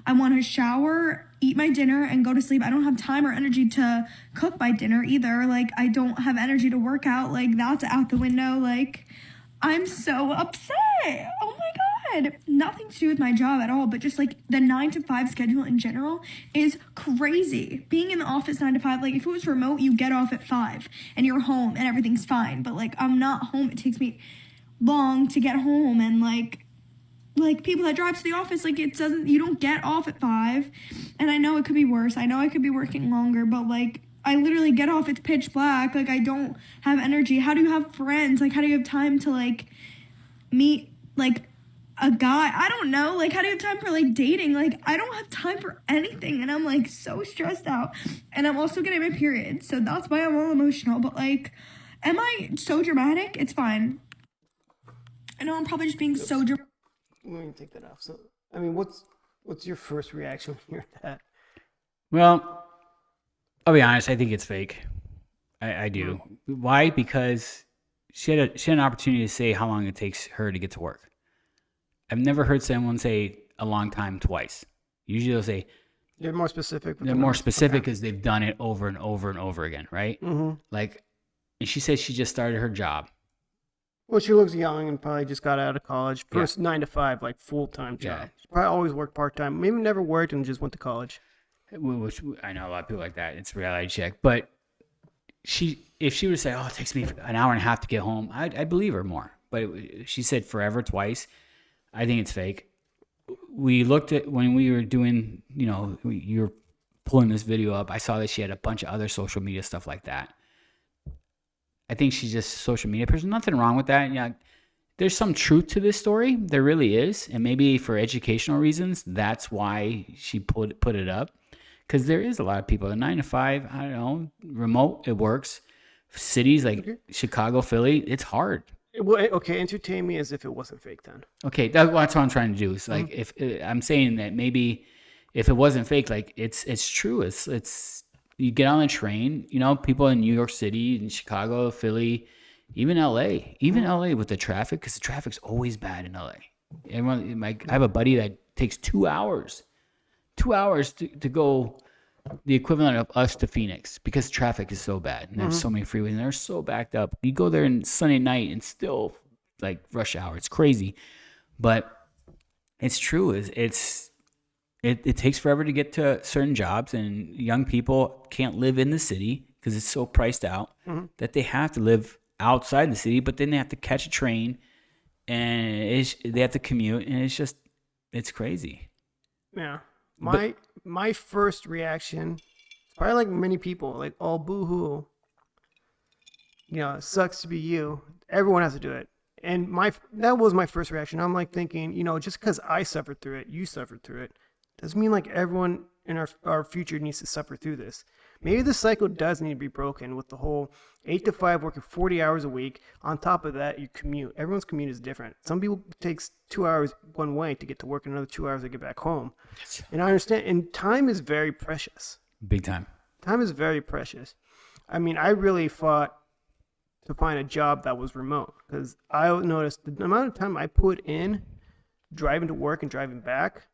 I want to shower, eat my dinner, and go to sleep. I don't have time or energy to cook my dinner either. Like, I don't have energy to work out. Like, that's out the window. Like, I'm so upset. Oh my God. Nothing to do with my job at all, but just like the 9 to 5 schedule in general is crazy. Being in the office 9 to 5, like if it was remote, you get off at 5 and you're home and everything's fine. But like, I'm not home. It takes me long to get home, and like people that drive to the office, like you don't get off at 5. And I know it could be worse. I know I could be working longer, but like I literally get off, it's pitch black. Like I don't have energy. How do you have friends? Like how do you have time to like meet like a guy? I don't know. Like how do you have time for like dating? Like I don't have time for anything, and I'm like so stressed out, and I'm also getting my period, so that's why I'm all emotional. But like, am I so dramatic? It's fine. I know I'm probably just being so dramatic. Let me take that off. So, I mean, what's your first reaction when you hear that? Well, I'll be honest. I think it's fake. I do. Why? Because she had an opportunity to say how long it takes her to get to work. I've never heard someone say a long time twice. Usually they'll say They're more specific. they're more specific because they've done it over and over and over again, right? Mm-hmm. Like, and she said she just started her job. Well, she looks young and probably just got out of college. First 9 to 5, like full-time job. Yeah. She probably always worked part-time. Maybe never worked and just went to college. Which I know a lot of people like that. It's a reality check. But if she would say, "Oh, it takes me an hour and a half to get home," I'd believe her more. But she said forever twice. I think it's fake. We looked at when we were doing, you were pulling this video up. I saw that she had a bunch of other social media stuff like that. I think she's just a social media person. Nothing wrong with that. Yeah, there's some truth to this story. There really is, and maybe for educational reasons, that's why she put it up. Because there is a lot of people. The 9 to 5, I don't know, remote, it works. Cities like Chicago, Philly, it's hard. Okay, entertain me as if it wasn't fake then. Okay, that's what I'm trying to do. It's like if I'm saying that maybe if it wasn't fake, like it's true. It's you get on a train, people in New York City, in Chicago, Philly, even LA, with the traffic, because the traffic's always bad in LA. Everyone, I have a buddy that takes 2 hours to go the equivalent of us to Phoenix because traffic is so bad and there's so many freeways and they're so backed up. You go there on Sunday night and still like rush hour. It's crazy, but it's true. It takes forever to get to certain jobs, and young people can't live in the city because it's so priced out that they have to live outside the city, but then they have to catch a train and they have to commute, and it's crazy. Yeah. My first reaction, probably like many people, like, oh, boo-hoo. It sucks to be you. Everyone has to do it. And that was my first reaction. I'm like thinking, just because I suffered through it, you suffered through it, doesn't mean like everyone in our future needs to suffer through this. maybe the cycle does need to be broken with the whole 8 to 5 working 40 hours a week. On top of that, you commute. Everyone's commute is different. Some people it takes 2 hours one way to get to work and another 2 hours to get back home. And I understand. And time is very precious. Big time. Time is very precious. I mean, I really fought to find a job that was remote because I noticed the amount of time I put in driving to work and driving back.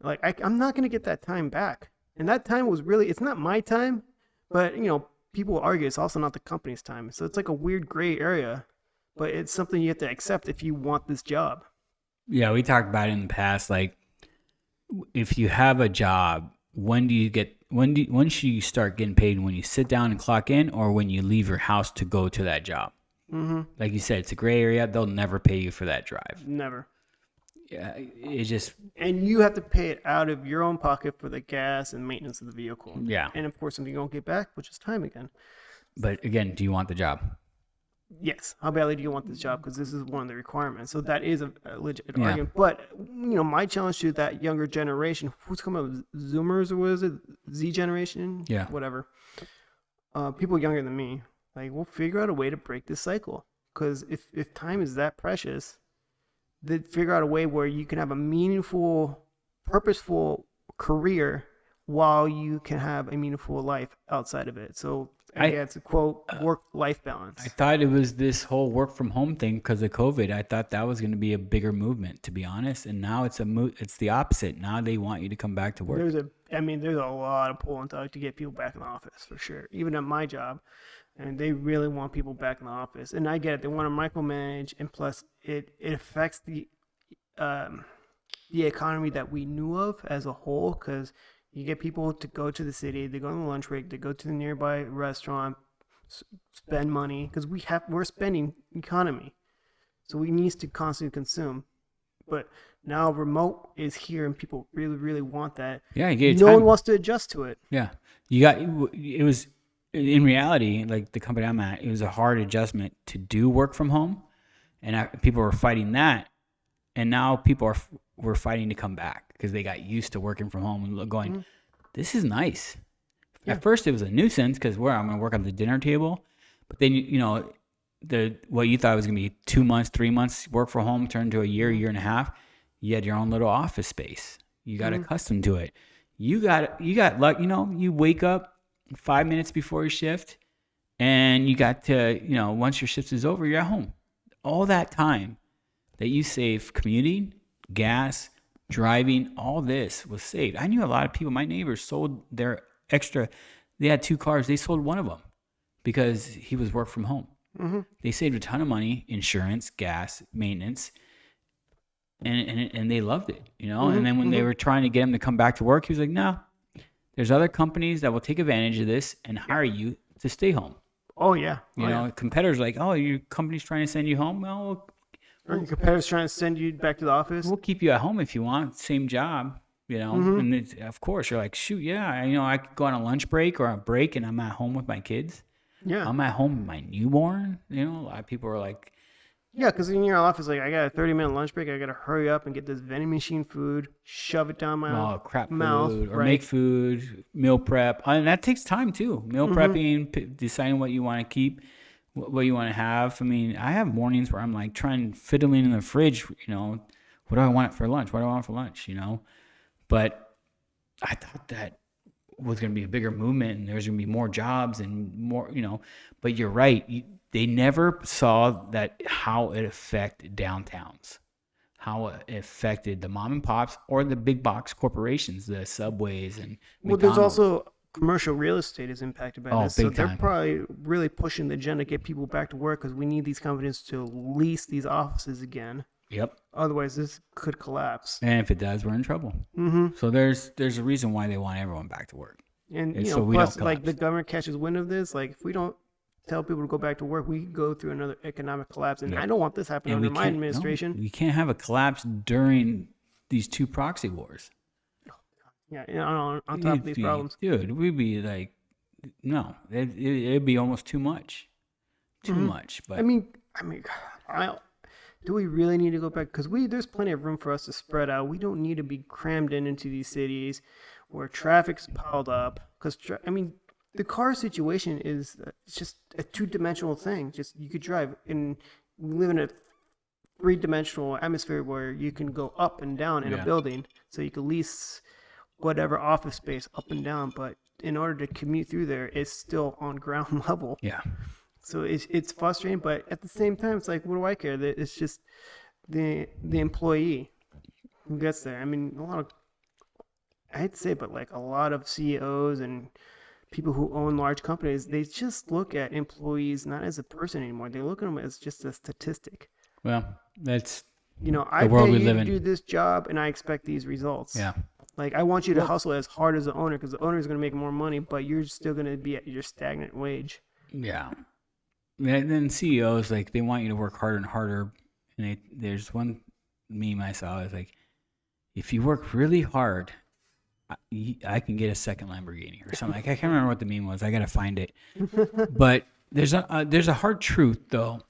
Like, I'm not going to get that time back. And that time was really, it's not my time, but, people will argue it's also not the company's time. So it's like a weird gray area, but it's something you have to accept if you want this job. Yeah, we talked about it in the past. Like, if you have a job, when should you start getting paid? When you sit down and clock in, or when you leave your house to go to that job? Mm-hmm. Like you said, it's a gray area. They'll never pay you for that drive. Never. Yeah, it just... And you have to pay it out of your own pocket for the gas and maintenance of the vehicle. Yeah. And of course, something you don't get back, which is time again. But again, do you want the job? Yes. How badly do you want this job? Because this is one of the requirements. So that is a legit argument. But, my challenge to that younger generation, who's coming up, Zoomers, or what is it? Z generation? Yeah. Whatever. People younger than me, like, we'll figure out a way to break this cycle. Because if time is that precious, then figure out a way where you can have a meaningful, purposeful career while you can have a meaningful life outside of it. So, again, it's a quote, work-life balance. I thought it was this whole work from home thing because of COVID. I thought that was going to be a bigger movement, to be honest. And now it's the opposite. Now they want you to come back to work. There's a lot of pull and tug to get people back in the office, for sure. Even at my job. And they really want people back in the office. And I get it. They want to micromanage. And plus, it affects the economy that we knew of as a whole, because you get people to go to the city, they go on the lunch break, they go to the nearby restaurant, spend money, because we're spending economy. So we need to constantly consume. But now remote is here and people really, really want that. Yeah, you get no one wants to adjust to it. Yeah. It was, in reality, like the company I'm at, it was a hard adjustment to do work from home. And people were fighting that. And now people were fighting to come back because they got used to working from home and going, this is nice. Yeah. At first, it was a nuisance because I'm going to work at the dinner table. But then, what you thought was going to be 2 months, 3 months work from home turned to a year and a half. You had your own little office space. You got accustomed to it. You got luck. You wake up 5 minutes before your shift and you got to, once your shift is over, you're at home. All that time that you save commuting, gas, driving, all this was saved. I knew a lot of people, my neighbors sold their extra, they had 2 cars, they sold one of them because he was work from home. Mm-hmm. They saved a ton of money, insurance, gas, maintenance, and they loved it, Mm-hmm. And then when they were trying to get him to come back to work, he was like, no, there's other companies that will take advantage of this and hire you to stay home. Oh, yeah. Competitors are like, oh, your company's trying to send you home? Well, or your competitors trying to send you back to the office? We'll keep you at home if you want. Same job, Mm-hmm. And of course, you're like, shoot, yeah. I could go on a lunch break or a break and I'm at home with my kids. Yeah. I'm at home with my newborn. A lot of people are like... Yeah, because in your office, like, I got a 30-minute lunch break. I got to hurry up and get this vending machine food, shove it down my mouth. Food, or make food, meal prep. And that takes time, too. Meal prepping, deciding what you want to keep, what you want to have. I mean, I have mornings where I'm like fiddling in the fridge, what do I want for lunch? What do I want for lunch, But I thought that was going to be a bigger movement and there's going to be more jobs and more, But you're right. They never saw how it affected downtowns, how it affected the mom and pops or the big box corporations, the Subways and McDonald's. There's also commercial real estate is impacted by this. So they're time. probably really pushing the agenda to get people back to work because we need these companies to lease these offices again. Yep. Otherwise, this could collapse. And if it does, we're in trouble. Mm-hmm. So there's a reason why they want everyone back to work. And plus, like, the government catches wind of this. Like, if we don't tell people to go back to work, we could go through another economic collapse. And I don't want this happening under my administration. No, we can't have a collapse during these 2 proxy wars. Yeah, on top of these problems. Dude, we'd be like, no, it'd be almost too much. Too much. But I mean, do we really need to go back? Because there's plenty of room for us to spread out. We don't need to be crammed into these cities where traffic's piled up. Because, the car situation is it's just a 2-dimensional thing. Just you could drive, and we live in a 3-dimensional atmosphere where you can go up and down in a building. So you can lease whatever office space up and down, but in order to commute through there, it's still on ground level. Yeah. So it's frustrating, but at the same time, it's like, what do I care? That it's just the employee who gets there. I mean, I hate to say it, but like a lot of CEOs and people who own large companies, they just look at employees not as a person anymore. They look at them as just a statistic. Well, that's I world pay we you live to in. do this job, and I expect these results. Yeah. Like, I want you to hustle as hard as the owner, because the owner is going to make more money, but you're still going to be at your stagnant wage. Yeah. And then CEOs, like, they want you to work harder and harder. And there's one meme I saw. It's like, if you work really hard, I can get a second Lamborghini or something. Like, I can't remember what the meme was. I got to find it. But there's a hard truth, though.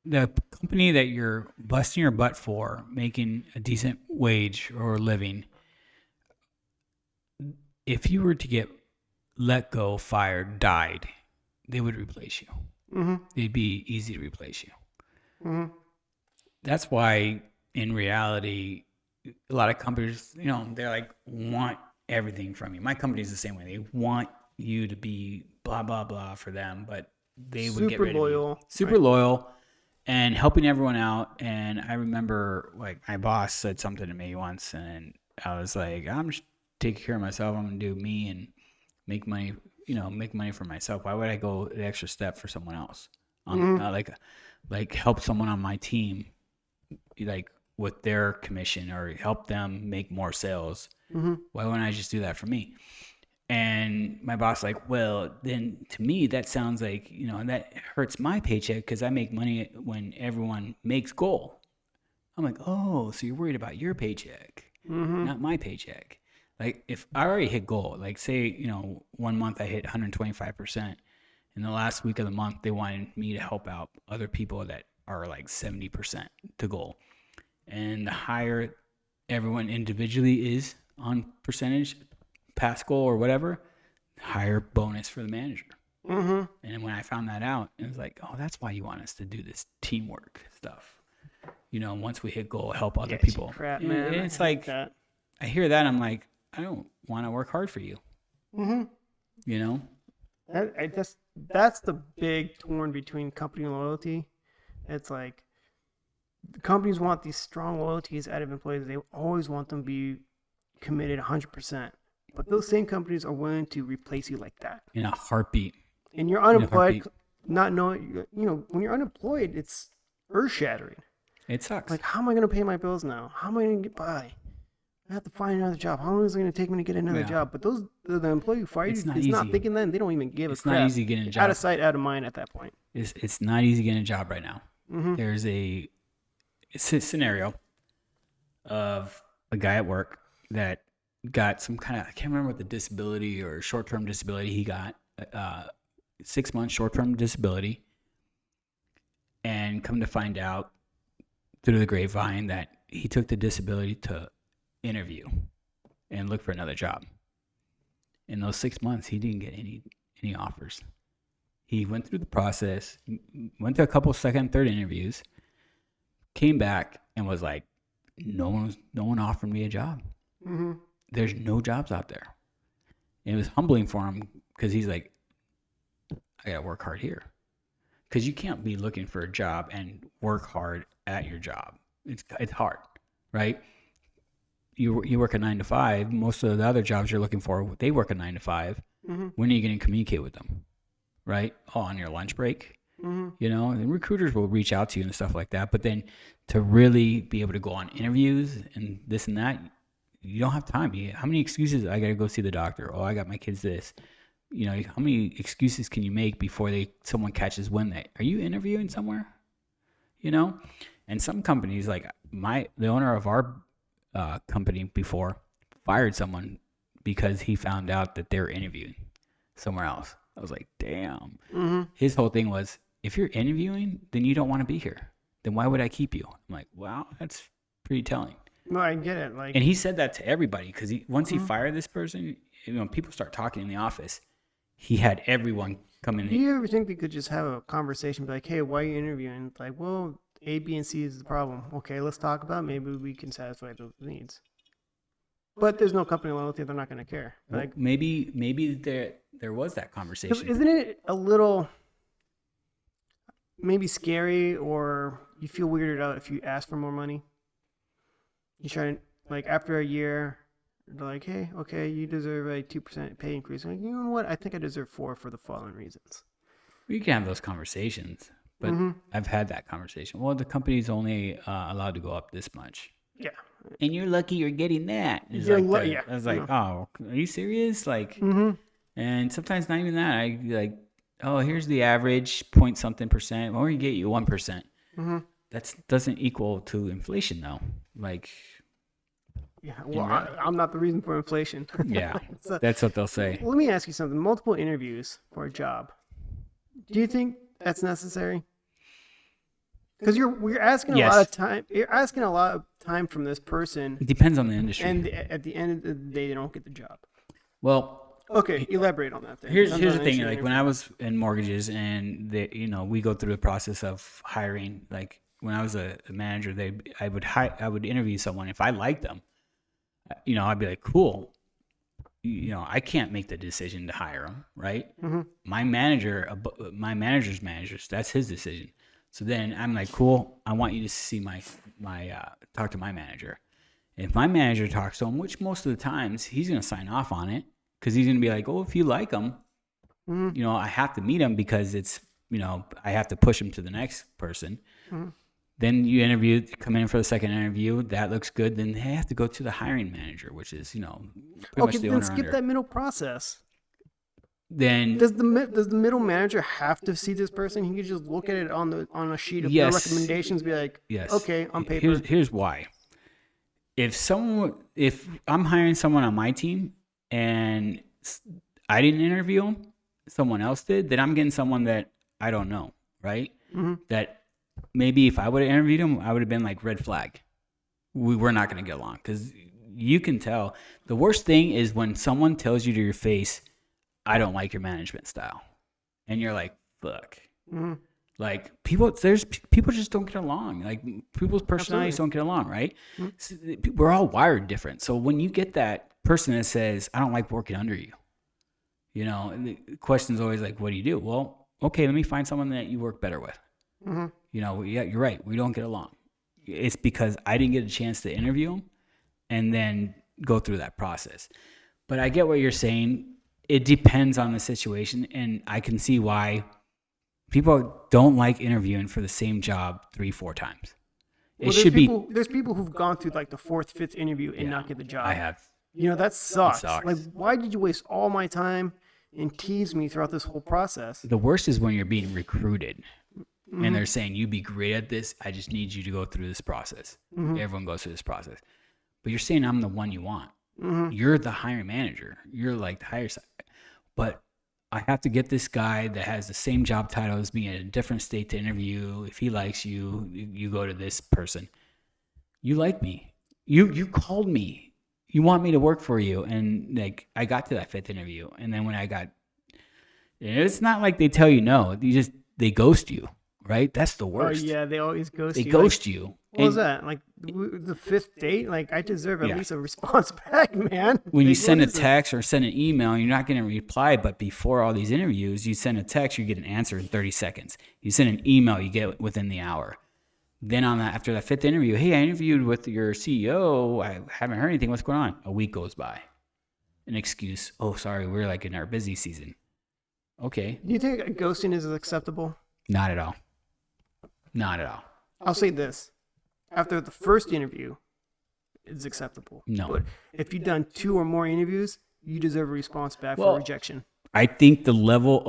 The company that you're busting your butt for, making a decent wage or living, if you were to get let go, fired, died, they would replace you. Mm-hmm. It'd be easy to replace you. Mm-hmm. That's why, in reality, a lot of companies, they're like, want everything from you. My company's the same way. They want you to be blah, blah, blah for them, but they would get rid of you. Super loyal and helping everyone out. And I remember, like, my boss said something to me once, and I was like, I'm just taking care of myself. I'm going to do me and make money, make money for myself. Why would I go the extra step for someone else? Like help someone on my team, like with their commission, or help them make more sales. Mm-hmm. Why wouldn't I just do that for me? And my boss like, well, then to me, that sounds like, that hurts my paycheck because I make money when everyone makes goal. I'm like, oh, so you're worried about your paycheck, not my paycheck. Like, if I already hit goal, like say, 1 month I hit 125%. In the last week of the month, they wanted me to help out other people that are like 70% to goal. And the higher everyone individually is on percentage, past goal or whatever, higher bonus for the manager. Mm-hmm. And when I found that out, it was like, oh, that's why you want us to do this teamwork stuff. Once we hit goal, help other people. Crap, man. And it's like, that. I hear that, I'm like, I don't want to work hard for you. Mm-hmm. That's the big torn between company loyalty. It's like the companies want these strong loyalties out of employees. They always want them to be committed 100%. But those same companies are willing to replace you like that. In a heartbeat. And you're unemployed, not knowing, when you're unemployed, it's earth-shattering. It sucks. Like, how am I going to pay my bills now? How am I going to get by? I have to find another job. How long is it going to take me to get another job? But the employee who fired you is not thinking then. They don't even give a crap. It's not easy getting a job. Out of sight, out of mind at that point. It's not easy getting a job right now. Mm-hmm. There's a scenario of a guy at work that got some kind of, I can't remember what the disability or short-term disability he got, 6 months short-term disability, and come to find out through the grapevine that he took the disability to interview and look for another job. In those 6 months, he didn't get any offers. He went through the process, went to a couple second, third interviews, came back and was like, no one offered me a job. Mm-hmm. There's no jobs out there. And it was humbling for him because he's like, I gotta work hard here. Because you can't be looking for a job and work hard at your job. It's hard, right? You work a 9 to 5. Most of the other jobs you're looking for, they work a 9 to 5. Mm-hmm. When are you going to communicate with them, right? Oh, on your lunch break, Mm-hmm. And recruiters will reach out to you and stuff like that. But then to really be able to go on interviews and this and that, you don't have time. How many excuses? I got to go see the doctor. Oh, I got my kids this. How many excuses can you make before someone catches wind that, are you interviewing somewhere? And some companies, like the owner of our company before, fired someone because he found out that they were interviewing somewhere else. I was like, damn. Mm-hmm. His whole thing was, if you're interviewing, then you don't want to be here. Then why would I keep you? I'm like, wow, that's pretty telling. No, I get it. Like, and he said that to everybody because once he fired this person, people start talking in the office. he had everyone come in. Do you ever think they could just have a conversation, be like, hey, why are you interviewing? It's like, well, A, B, and C is the problem. Okay, let's talk about it. Maybe we can satisfy those needs. But there's no company loyalty. They're not going to care. Well, Like, maybe there was that 'cause conversation. isn't it a little maybe scary, or you feel weirded out if you ask for more money? You try to, like, after a year, they're like, hey, okay, you deserve a 2% pay increase. I'm like, you know what? I think I deserve 4 for the following reasons. We can have those conversations, but Mm-hmm. I've had that conversation. Well, the company's only allowed to go up this much. Yeah. And you're lucky you're getting that. It's You're like yeah. I was like, oh, are you serious? Like, Mm-hmm. and sometimes not even that. I like, oh, here's the average point something percent. Or you get you 1%. Mm-hmm. That doesn't equal to inflation though. Like, Yeah. Well, I'm not the reason for inflation. yeah, So, that's what they'll say. let me ask you something. Multiple interviews for a job. Do you think that's necessary? Because we're asking a Yes. lot of time. You're asking a lot of time from this person, It depends on the industry. and at the end of the day, they don't get the job. Well, Okay, elaborate on that. Then. here's I'm the not an thing. engineer. Like when I was in mortgages, and we go through the process of hiring. Like when I was a manager, I would interview someone. If I liked them, I'd be like, cool. I can't make the decision to hire them, right? Mm-hmm. My manager's managers, that's his decision. So then I'm like, cool. I want you to see my talk to my manager. If my manager talks to him, which most of the times he's going to sign off on it, because he's going to be like, oh, if you like him, Mm-hmm. I have to meet him because it's, I have to push him to the next person. Mm-hmm. Then come in for the second interview. That looks good. Then they have to go to the hiring manager, which is, pretty much Okay, the then owner skip under. that middle process. Then Does the middle manager have to see this person? He can just look at it on a sheet of Yes. recommendations, be like, yes. okay, on paper. Here's why. If I'm hiring someone on my team and I didn't interview him, someone else did, then I'm getting someone that I don't know, right? Mm-hmm. That maybe if I would have interviewed him, I would have been like, red flag. We're not going to get along, because you can tell. The worst thing is when someone tells you to your face, I don't like your management style, and you're like, fuck. Mm-hmm. Like people just don't get along. Like people's personalities don't get along, right? Mm-hmm. So we're all wired different. So when you get that person that says, I don't like working under you, and the question's always like, what do you do? Well, okay, let me find someone that you work better with. Mm-hmm. Yeah, you're right. We don't get along. It's because I didn't get a chance to interview him and then go through that process. But I get what you're saying. It depends on the situation, and I can see why people don't like interviewing for the same job 3-4 times. Well, there's people who've gone through like the 4th, 5th interview and not get the job. I have. That sucks. sucks. Like, why did you waste all my time and tease me throughout this whole process? The worst is when you're being recruited and they're saying, you'd be great at this. I just need you to go through this process. Everyone goes through this process. But you're saying I'm the one you want. You're the hiring manager. You're like the higher side. But I have to get this guy that has the same job title as me in a different state to interview. If he likes you, you go to this person. You like me. You called me. You want me to work for you. And like I got to that 5th interview. And then when it's not like they tell you no. They ghost you, right? That's the worst. Oh yeah, they always ghost They you. ghost you. What was that? Like the 5th date? Like I deserve at Yeah. least a response back, man. When you Like, send a what is it? text or send an email, you're not going to reply. But before all these interviews, you send a text, you get an answer in 30 seconds. You send an email, you get it within the hour. Then after that 5th interview, hey, I interviewed with your CEO. I haven't heard anything. What's going on? A week goes by. An excuse. Oh, sorry, we're like in our busy season. Okay. Do you think ghosting is acceptable? Not at all. Not at all. I'll say this. After the first interview, it's acceptable. No. But if you've done 2 or more interviews, you deserve a response back Well, for rejection. I think the level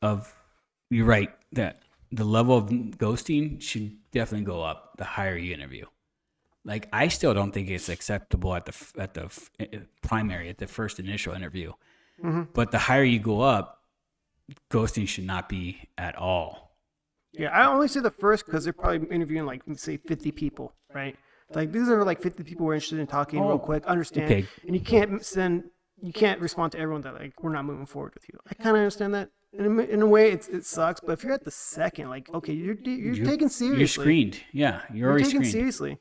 of you're right, that the level of ghosting should definitely go up the higher you interview. Like I still don't think it's acceptable at the primary, at the first initial interview. But the higher you go up, ghosting should not be at all. Yeah, I only say the first because they're probably interviewing like, let's say 50 people, right? Like these are like 50 people who are interested in talking real quick, understand. okay. And you can't send you can't respond to everyone that like we're not moving forward with you. I kind of understand that. In a way, it sucks. But if you're at the second, like, okay, you're taken seriously. You're screened. Yeah, you're already taken screened. seriously.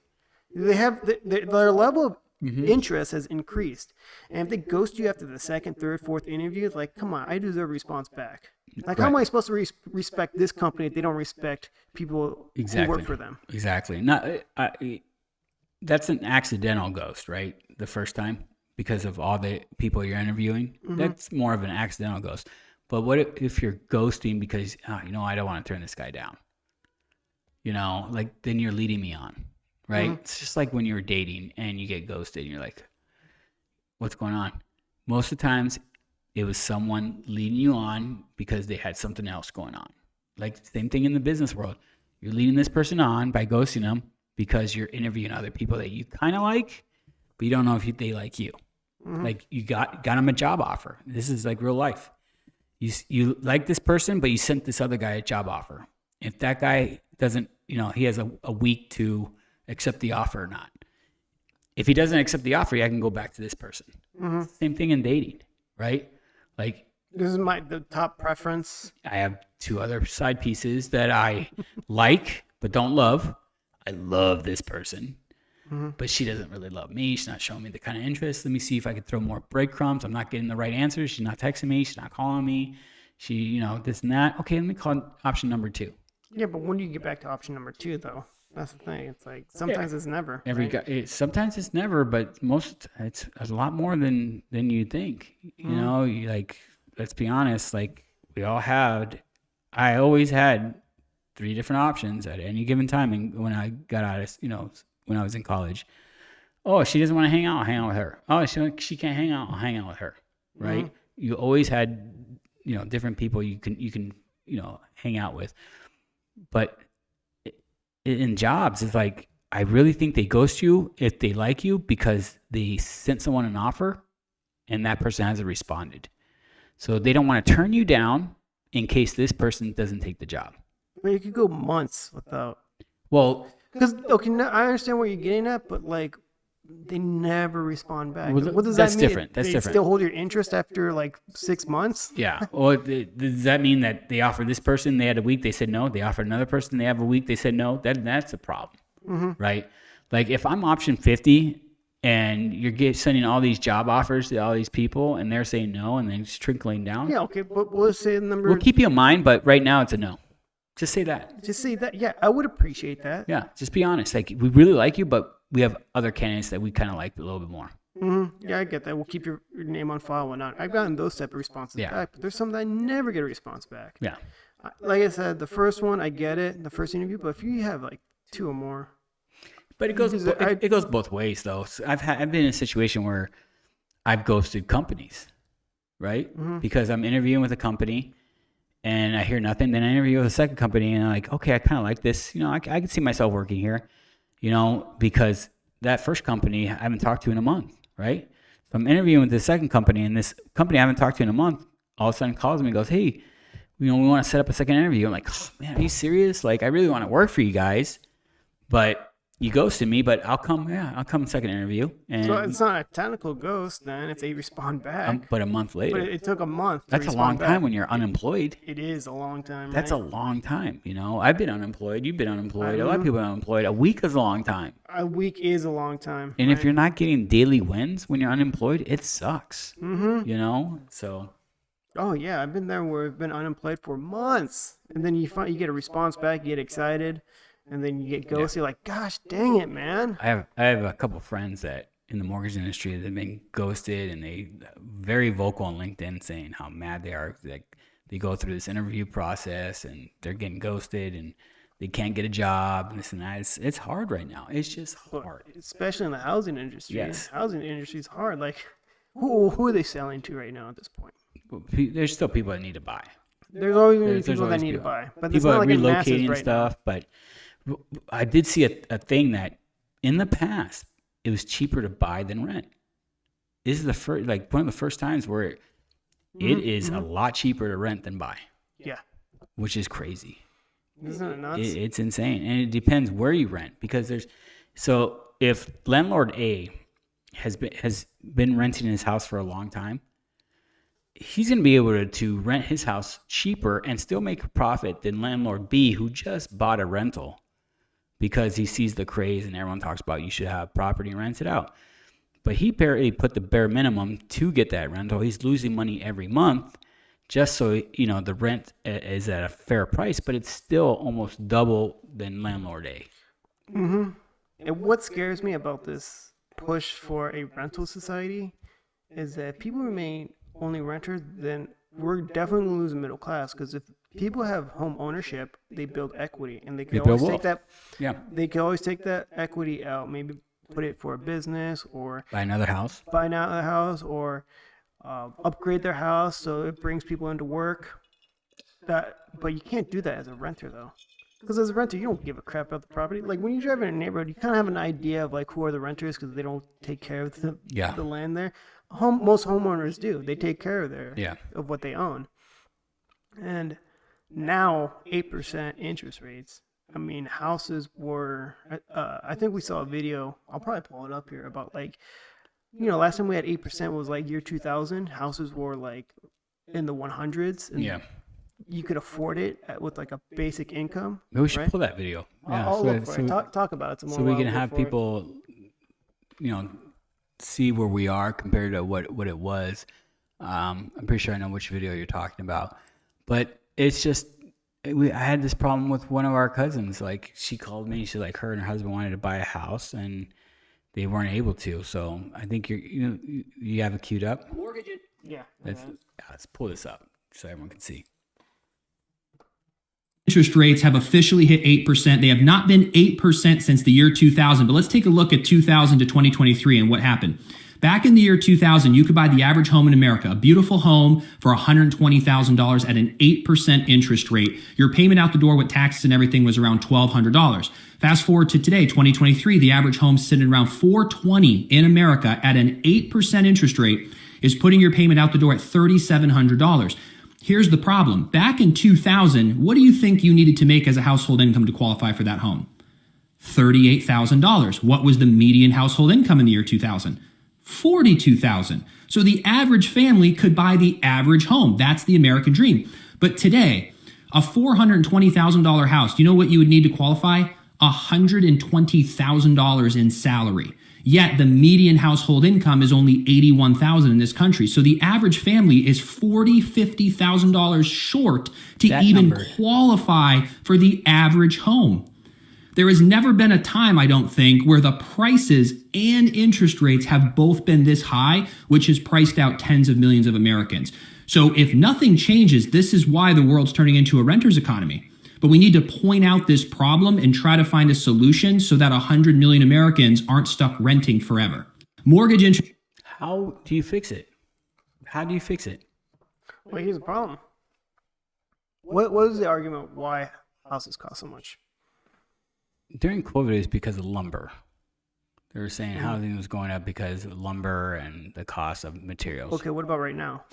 They have their level of Mm-hmm. interest has increased, and if they ghost you after the second, third, fourth interview, it's like, come on, I deserve a response back. Like, how am I supposed to respect this company if they don't respect people who work for them? Exactly. Not that's an accidental ghost, right? The first time because of all the people you're interviewing. Mm-hmm. That's more of an accidental ghost. But what if you're ghosting because I don't want to turn this guy down? Like then you're leading me on. Right? Mm-hmm. It's just like when you're dating and you get ghosted and you're like, what's going on? Most of the times it was someone leading you on because they had something else going on. Like same thing in the business world. You're leading this person on by ghosting them because you're interviewing other people that you kind of like, but you don't know if they like you. Mm-hmm. Like you got them a job offer. This is like real life. You like this person, but you sent this other guy a job offer. If that guy doesn't, he has a week to accept the offer or not. If he doesn't accept the offer, I can go back to this person. Mm-hmm. Same thing in dating, right? Like this is the top preference. I have 2 other side pieces that I like but don't love. I love this person, but she doesn't really love me. She's not showing me the kind of interest. Let me see if I could throw more breadcrumbs. I'm not getting the right answers. She's not texting me. She's not calling me. She, this and that. Okay, let me call option number 2. Yeah, but when do you get back to option number 2 though? That's the thing. It's like sometimes it's never. Sometimes it's never, but it's a lot more than you think. Let's be honest. Like I always had 3 different options at any given time. And when I got out of, when I was in college, oh, she doesn't want to hang out. I'll hang out with her. Oh, she can't hang out. I'll hang out with her. Right? Mm-hmm. You always had, different people you can hang out with, but in jobs, it's like, I really think they ghost you if they like you because they sent someone an offer and that person hasn't responded. So they don't want to turn you down in case this person doesn't take the job. Well, you could go months without. Well, because, okay, now I understand what you're getting at, but like, they never respond back. Well, what does that's that mean? Different. That's they different. Still hold your interest after like 6 months? Yeah. Well, does that mean that they offered this person, they had a week, they said no? They offered another person, they have a week, they said no? That's a problem, right? Like if I'm option 50 and you're sending all these job offers to all these people and they're saying no and then it's trickling down. Yeah, okay, but we'll say the number. We'll keep you in mind, but right now it's a no. Just say that. Just say that. Yeah, I would appreciate that. Yeah, just be honest. Like we really like you, but we have other candidates that we kind of like a little bit more. Mm-hmm. Yeah, I get that. We'll keep your name on file and whatnot. I've gotten those type of responses back, but there's some that I never get a response back. Yeah. Like I said, the first one, I get it, the first interview, but if you have like 2 or more. But it goes both ways, though. So I've been in a situation where I've ghosted companies, right? Mm-hmm. Because I'm interviewing with a company and I hear nothing. Then I interview with a second company and I'm like, okay, I kind of like this. I can see myself working here. Because that first company I haven't talked to in a month, right? So I'm interviewing with the second company, and this company I haven't talked to in a month all of a sudden calls me and goes, hey, we want to set up a second interview. I'm like, oh, man, are you serious? Like, I really want to work for you guys, but you ghosted me, but I'll come second interview. And so it's not a technical ghost then if they respond back. But a month later. But it took a month. That's a long time when you're unemployed. It is a long time. That's a long time. I've been unemployed. You've been unemployed. A lot of people are unemployed. A week is a long time. A week is a long time. And if you're not getting daily wins when you're unemployed, it sucks. Mm-hmm. So. Oh yeah, I've been there where I've been unemployed for months, and then you get a response back, you get excited. And then you get ghosted. You're like, gosh, dang it, man. I have a couple of friends that in the mortgage industry that have been ghosted, and they very vocal on LinkedIn saying how mad they are. Like they go through this interview process and they're getting ghosted and they can't get a job and this and that. It's hard right now. It's just hard, especially in the housing industry. Yes, housing industry is hard. Like, who are they selling to right now at this point? There's still people that need to buy. There's always people that need to buy, but people are like relocating right stuff, now. But. I did see a thing that in the past it was cheaper to buy than rent. This is the first, like one of the first times where it is a lot cheaper to rent than buy. Yeah, which is crazy. Isn't it nuts? It's insane, and it depends where you rent because so if landlord A has been renting his house for a long time, he's going to be able to rent his house cheaper and still make a profit than landlord B, who just bought a rental because he sees the craze and everyone talks about you should have property and rent it out. But he barely put the bare minimum to get that rental. He's losing money every month just so, the rent is at a fair price, but it's still almost double than landlord A. Mm-hmm. And what scares me about this push for a rental society is that if people remain only renters, then we're definitely going to lose the middle class, because if people have home ownership, they build equity, and they can always take that. Yeah. They can always take that equity out, maybe put it for a business or Buy another house. Or upgrade their house so it brings people into work. But you can't do that as a renter, though. Because as a renter, you don't give a crap about the property. Like, when you drive in a neighborhood, you kind of have an idea of, like, who are the renters, because they don't take care of the land there. Most homeowners do. They take care of what they own. And now, 8% interest rates. I mean, houses were, I think we saw a video, I'll probably pull it up here, about, like, last time we had 8% was, like, year 2000. Houses were, like, in the 100s. And you could afford it with, like, a basic income. Maybe we should right? pull that video. Yeah, I'll look for it. Talk about it some more. So we can have people, see where we are compared to what it was. I'm pretty sure I know which video you're talking about. But it's just, I had this problem with one of our cousins. Like, she called me. She's like, her and her husband wanted to buy a house, and they weren't able to. So I think you have it queued up. Mortgage it. Yeah. Let's pull this up so everyone can see. Interest rates have officially hit 8%. They have not been 8% since the year 2000. But let's take a look at 2000 to 2023 and what happened. Back in the year 2000, you could buy the average home in America, a beautiful home, for $120,000 at an 8% interest rate. Your payment out the door with taxes and everything was around $1,200. Fast forward to today, 2023, the average home sitting around $420,000 in America at an 8% interest rate is putting your payment out the door at $3,700. Here's the problem. Back in 2000, what do you think you needed to make as a household income to qualify for that home? $38,000. What was the median household income in the year 2000? $42,000. So the average family could buy the average home. That's the American dream. But today, a $420,000 house, do you know what you would need to qualify? $120,000 in salary. Yet the median household income is only $81,000 in this country. So the average family is $40,000, $50,000 short to even qualify for the average home. There has never been a time, I don't think, where the prices and interest rates have both been this high, which has priced out tens of millions of Americans. So if nothing changes, this is why the world's turning into a renter's economy. But we need to point out this problem and try to find a solution so that 100 million Americans aren't stuck renting forever. Mortgage interest. How do you fix it? Well, here's the problem. What is the argument why houses cost so much? During COVID, it's because of lumber. They were saying housing was going up because of lumber and the cost of materials. Okay, what about right now?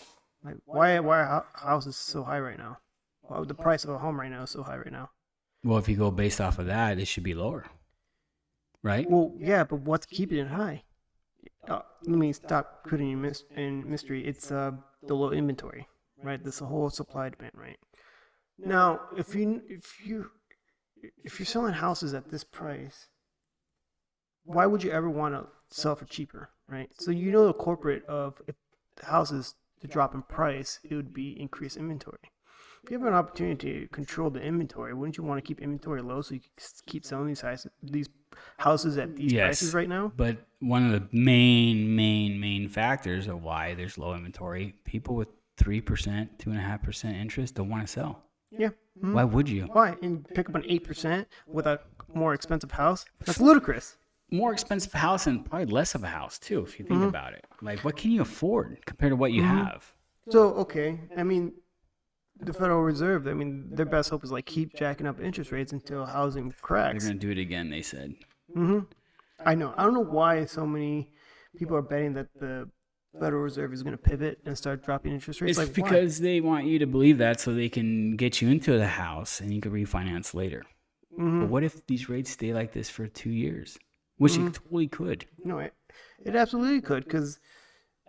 Like, why are houses so high right now? Well, the price of a home right now is so high right now. Well, if you go based off of that, it should be lower, right? Well, yeah, but what's keeping it high? Let me stop putting you in mystery. It's the low inventory, right? This whole supply demand, right? Now, if you're selling houses at this price, why would you ever want to sell for cheaper, right? So the corporate of, if the houses to drop in price, it would be increased inventory. If you have an opportunity to control the inventory, wouldn't you want to keep inventory low so you can keep selling these houses at these prices right now? But one of the main factors of why there's low inventory, people with 3%, 2.5% interest don't want to sell. Yeah. Mm-hmm. Why would you? Why? And pick up an 8% with a more expensive house? That's ludicrous. More expensive house and probably less of a house too, if you think about it. Like, what can you afford compared to what you have? So, okay, I mean, the Federal Reserve, their best hope is like keep jacking up interest rates until housing cracks. They're going to do it again, they said. I know. I don't know why so many people are betting that the Federal Reserve is going to pivot and start dropping interest rates. It's because they want you to believe that so they can get you into the house and you can refinance later. But what if these rates stay like this for 2 years? Which it totally could. No, It absolutely could, because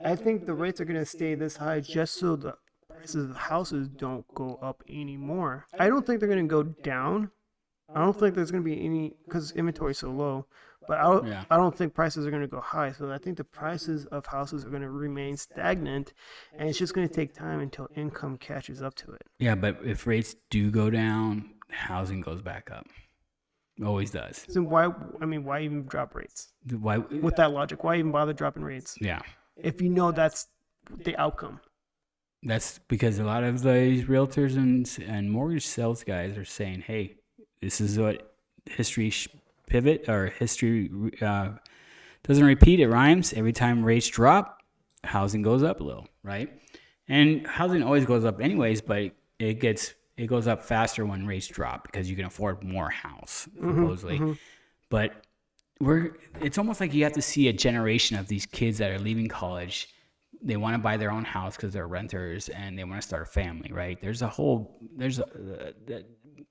I think the rates are going to stay this high just so the prices of houses don't go up anymore. I don't think they're going to go down. I don't think there's going to be any, because inventory is so low. But I don't think prices are going to go high. So I think the prices of houses are going to remain stagnant, and it's just going to take time until income catches up to it. Yeah, but if rates do go down, housing goes back up. Always does. So why even drop rates? Why? With that logic, why even bother dropping rates? Yeah. If you know that's the outcome. That's because a lot of these realtors and mortgage sales guys are saying, hey, this is what history pivot or history doesn't repeat, it rhymes. Every time rates drop, housing goes up a little, right? And housing always goes up anyways, but it goes up faster when rates drop because you can afford more house, supposedly. But it's almost like you have to see a generation of these kids that are leaving college. They want to buy their own house because they're renters and they want to start a family, right? There's a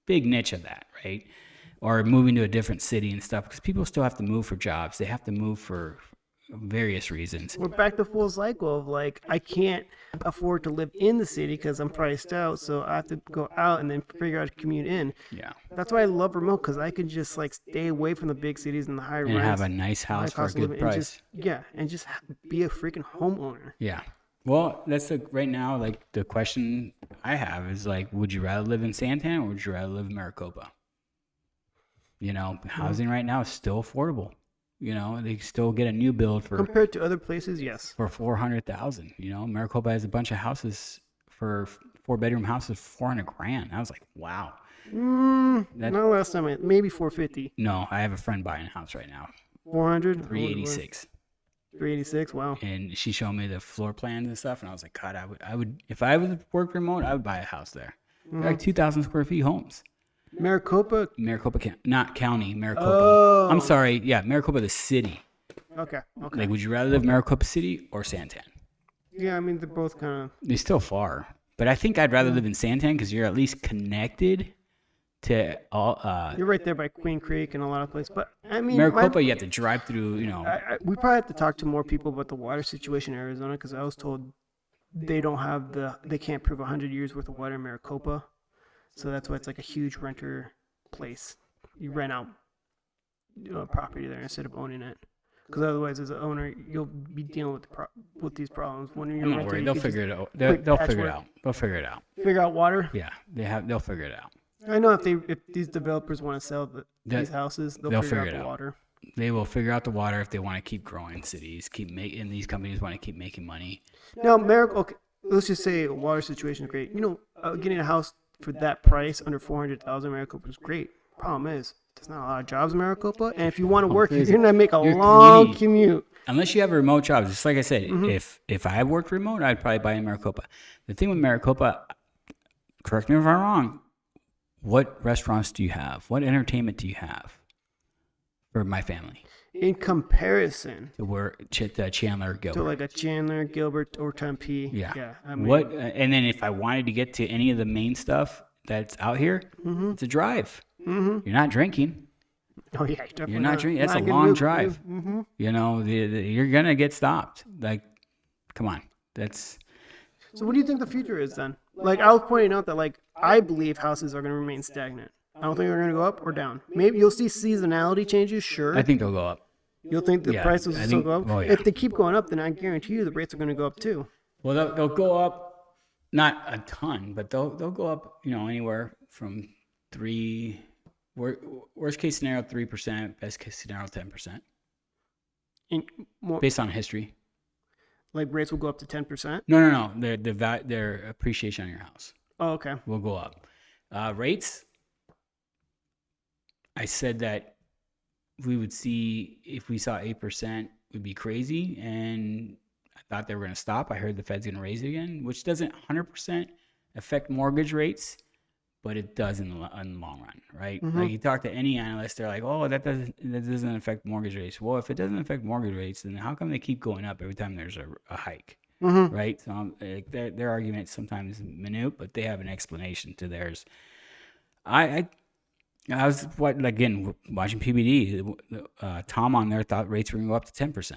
big niche of that, right? Or moving to a different city and stuff, because people still have to move for jobs. They have to move for various reasons. We're back to full cycle of like, I can't afford to live in the city because I'm priced out, so I have to go out and then figure out to commute in. Yeah. That's why I love remote, because I can just like stay away from the big cities and the high rents. And have a nice house for a good price. And just be a freaking homeowner. Yeah. Well, that's right now, like the question I have is like, would you rather live in Santan or would you rather live in Maricopa? You know, housing right now is still affordable. You know, they still get a new build for compared to other places, yes, for $400,000. You know, Maricopa has a bunch of houses for 4-bedroom houses, $400,000. I was like, wow. No, last time maybe 450. No, I have a friend buying a house right now. 400. 386. 386. Wow. And she showed me the floor plans and stuff, and I was like, God, I would if I would work remote, I would buy a house there. Like 2,000 square feet homes. Maricopa, not county, Maricopa. Oh. I'm sorry, yeah, Maricopa, the city. Okay. Like, would you rather live Maricopa City or Santan? Yeah, I mean they're both kind of. They're still far, but I think I'd rather live in Santan because you're at least connected to all. You're right there by Queen Creek and a lot of places, but I mean Maricopa, you have to drive through. You know, we probably have to talk to more people about the water situation in Arizona, because I was told they can't prove 100 years worth of water in Maricopa. So that's why it's like a huge renter place. You rent out property there instead of owning it. Because otherwise, as an owner, you'll be dealing with these problems. When you're I'm not worried. They'll figure it out. They'll figure it out. They'll figure it out. Figure out water? Yeah, they'll figure it out. I know if these developers want to sell these houses, they'll figure out the water. They will figure out the water if they want to keep growing cities, and these companies want to keep making money. Now, okay, let's just say water situation is great. You know, getting a house for that price under 400,000 Maricopa is great. Problem is, there's not a lot of jobs in Maricopa, and if you want to work, you're gonna make a long commute. Unless you have a remote job, just like I said, if I worked remote, I'd probably buy in Maricopa. The thing with Maricopa, correct me if I'm wrong, what restaurants do you have? What entertainment do you have for my family? In comparison to Chandler, Gilbert. To like a Chandler, Gilbert, or Tempe. Yeah. I mean, and then if I wanted to get to any of the main stuff that's out here, it's a drive. You're not drinking. Oh yeah, definitely. You're not drinking. That's a long drive. You know, you're gonna get stopped. Like, come on. So what do you think the future is then? Like I was pointing out that like I believe houses are gonna remain stagnant. I don't think they're gonna go up or down. Maybe you'll see seasonality changes. Sure. I think they'll go up. You'll think the prices will still go up? Oh, yeah. If they keep going up, then I guarantee you the rates are going to go up too. Well, they'll go up, not a ton, but they'll go up, you know, anywhere from worst case scenario 3%, best case scenario 10%. Based on history. Like rates will go up to 10%? No. Their appreciation on your house. Oh, okay. Will go up. Rates, I said that we would see, if we saw 8%, it would be crazy. And I thought they were going to stop. I heard the Fed's going to raise it again, which doesn't 100% affect mortgage rates, but it does in the long run, right? Like you talk to any analyst, they're like, oh, that doesn't affect mortgage rates. Well, if it doesn't affect mortgage rates, then how come they keep going up every time there's a hike, right? So their argument sometimes is minute, but they have an explanation to theirs. I was watching PBD. Tom on there thought rates were going to go up to 10%.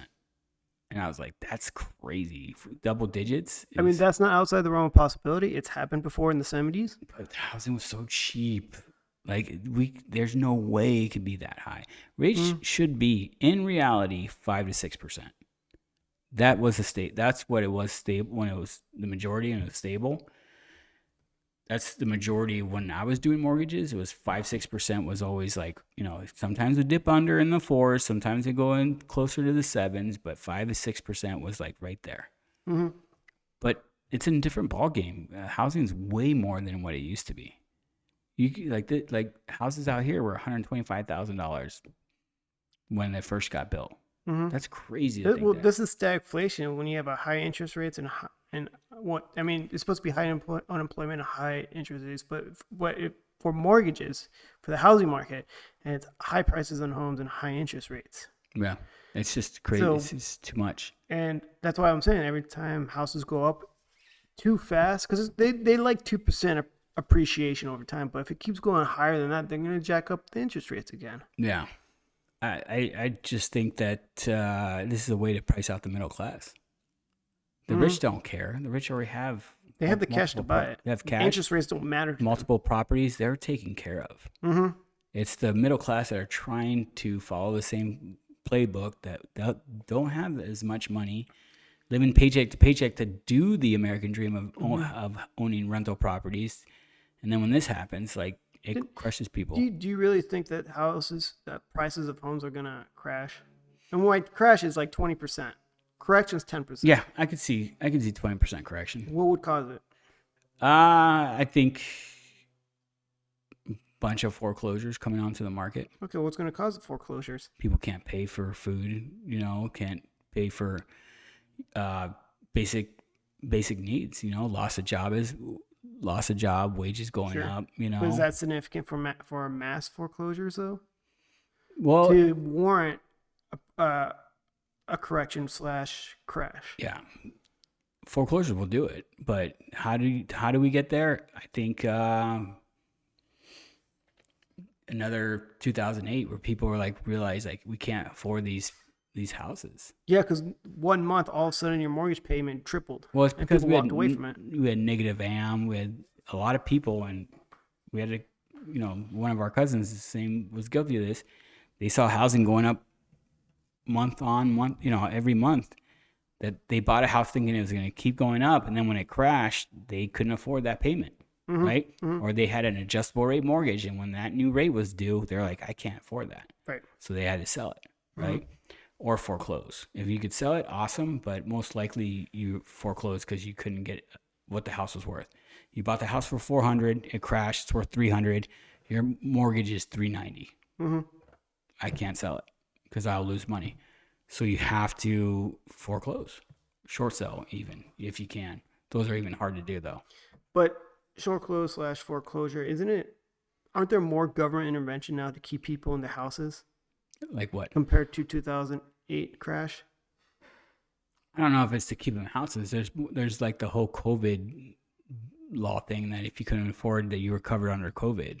And I was like, that's crazy. Double digits. I mean, that's not outside the realm of possibility. It's happened before in the 70s. But housing was so cheap. Like there's no way it could be that high. Rates should be in reality 5 to 6%. That was the state. That's what it was stable when it was the majority and it was stable. That's the majority when I was doing mortgages. It was 5-6% was always like, sometimes it dip under in the 4s, sometimes it go in closer to the 7s, but 5 to 6% was like right there. Mm-hmm. But it's a different ballgame. Housing is way more than what it used to be. You like houses out here were $125,000 when they first got built. Mm-hmm. That's crazy. This is stagflation when you have a high interest rates and what I mean. It's supposed to be high unemployment and high interest rates, but for mortgages for the housing market, and it's high prices on homes and high interest rates. Yeah, it's just crazy. So, it's too much. And that's why I'm saying every time houses go up too fast, because they like 2% appreciation over time, but if it keeps going higher than that, they're going to jack up the interest rates again. Yeah. I just think that this is a way to price out the middle class. The rich don't care. The rich already have. They have the cash to buy it. They have cash. Interest rates don't matter. Multiple properties they're taken care of. Mm-hmm. It's the middle class that are trying to follow the same playbook that don't have as much money, living paycheck to paycheck to do the American dream of owning rental properties, and then when this happens, like. It crushes people. Do you really think that prices of homes are gonna crash? And when crash is like 20%, correction's 10%. Yeah, I could see 20% correction. What would cause it? I think a bunch of foreclosures coming onto the market. Okay, what's gonna cause the foreclosures? People can't pay for food. Can't pay for basic needs. Loss of job, wages going up. But is that significant for mass foreclosures though? Well, to warrant a correction / crash. Yeah, foreclosures will do it, but how do we get there? I think another 2008 where people were like realize like we can't afford these houses. Yeah, because 1 month all of a sudden your mortgage payment tripled. Well, it's because we walked away from it. We had negative AM. We had a lot of people, and we had to, one of our cousins was guilty of this. They saw housing going up month on month, every month. That they bought a house thinking it was going to keep going up, and then when it crashed, they couldn't afford that payment, right? Mm-hmm. Or they had an adjustable rate mortgage, and when that new rate was due, they're like, I can't afford that, right? So they had to sell it, right? Or foreclose. If you could sell it, awesome, but most likely you foreclose because you couldn't get what the house was worth. You bought the house for $400, it crashed, it's worth $300. Your mortgage is $390. Mm-hmm. I can't sell it because I'll lose money. So you have to foreclose, short sell even if you can. Those are even hard to do though. But short close / foreclosure, aren't there more government intervention now to keep people in the houses? Like what? Compared to 2008 crash? I don't know if it's to keep them in houses. There's like the whole COVID law thing that if you couldn't afford that you were covered under COVID.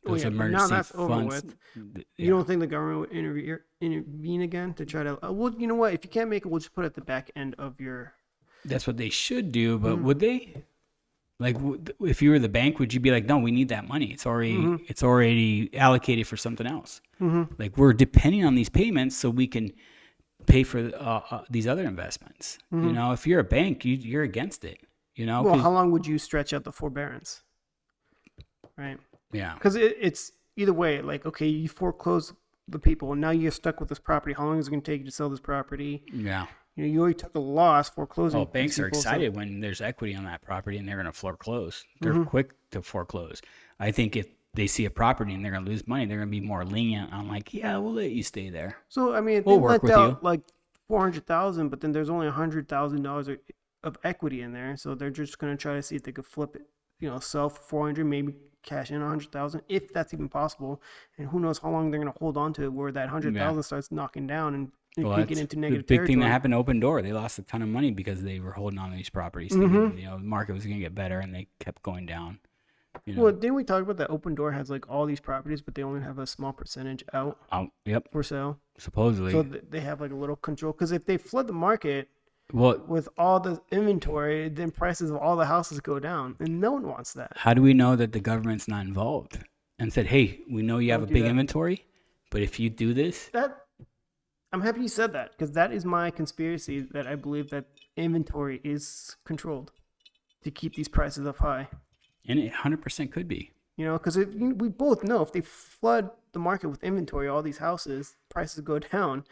Those emergency now that's funds. over with. Yeah. You don't think the government would intervene again to try to? Well, you know what? If you can't make it, we'll just put it at the back end of your. That's what they should do, but would they? Like, if you were the bank, would you be like, no, we need that money. It's already allocated for something else. Mm-hmm. Like, we're depending on these payments so we can pay for these other investments. Mm-hmm. If you're a bank, you're against it. Well, how long would you stretch out the forbearance? Right. Yeah. Because it's either way. Like, okay, you foreclose the people, and now you're stuck with this property. How long is it going to take you to sell this property? Yeah. You already took a loss foreclosing. Oh, banks are excited when there's equity on that property and they're going to foreclose. They're quick to foreclose. I think if they see a property and they're going to lose money, they're going to be more lenient on like, yeah, we'll let you stay there. So, I mean, if they lent out like $400,000, but then there's only $100,000 of equity in there. So they're just going to try to see if they could flip it, sell for $400,000, maybe cash in $100,000, if that's even possible. And who knows how long they're going to hold on to it where that $100,000 starts knocking down and could get into negative the big territory. thing that happened to Open Door. They lost a ton of money because they were holding on to these properties. Thinking, the market was going to get better and they kept going down. You know? Well, didn't we talk about that Open Door has like all these properties, but they only have a small percentage out Yep. for sale? Supposedly. So they have like a little control. Because if they flood the market Well, with all the inventory, then prices of all the houses go down, and no one wants that. how do we know that the government's not involved and said, hey, we know you have a Don't do big that. inventory, but if you do this, I'm happy you said that, because that is my conspiracy, that I believe that inventory is controlled to keep these prices up high. and it 100% could be. You know, because we both know if they flood the market with inventory, all these houses, prices go down.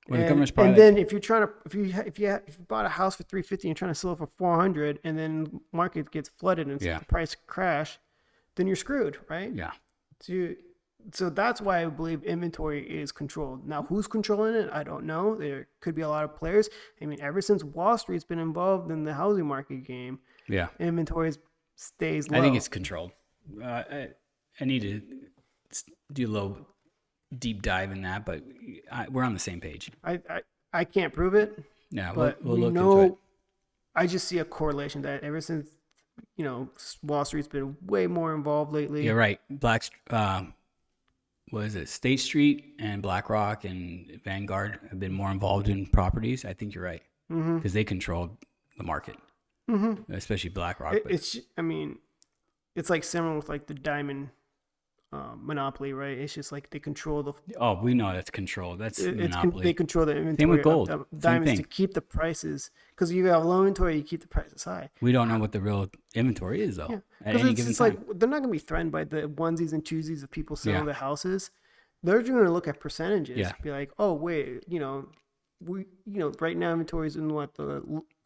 Well, the government's probably And then if you're trying to, if you bought a house for $350 and you're trying to sell it for $400, and then market gets flooded and Yeah. the price crash, then you're screwed, right? Yeah. So that's why I believe inventory is controlled. Now, who's controlling it? I don't know. There could be a lot of players. I mean, ever since Wall Street's been involved in the housing market game, Yeah. inventory stays low. I think it's controlled. I need to do a little deep dive in that, but we're on the same page. I can't prove it. Yeah, But we'll we look know, into it. I just see a correlation that ever since, Wall Street's been way more involved lately. You're right. What is it? State Street and BlackRock and Vanguard have been more involved in properties. I think you're right because they controlled the market, especially BlackRock. It's like similar with like the diamond monopoly, right? It's just like they control the. We know that's controlled. That's monopoly. They control the inventory. Same with gold. Of Same diamonds thing. to keep the prices, because you have low inventory, you keep the prices high. We don't know what the real inventory is though. Yeah, At because any it's given just time. like they're not going to be threatened by the onesies and twosies of people selling Yeah. their houses. They're going to look at percentages. Yeah. Be like, oh wait, right now inventory is in what, the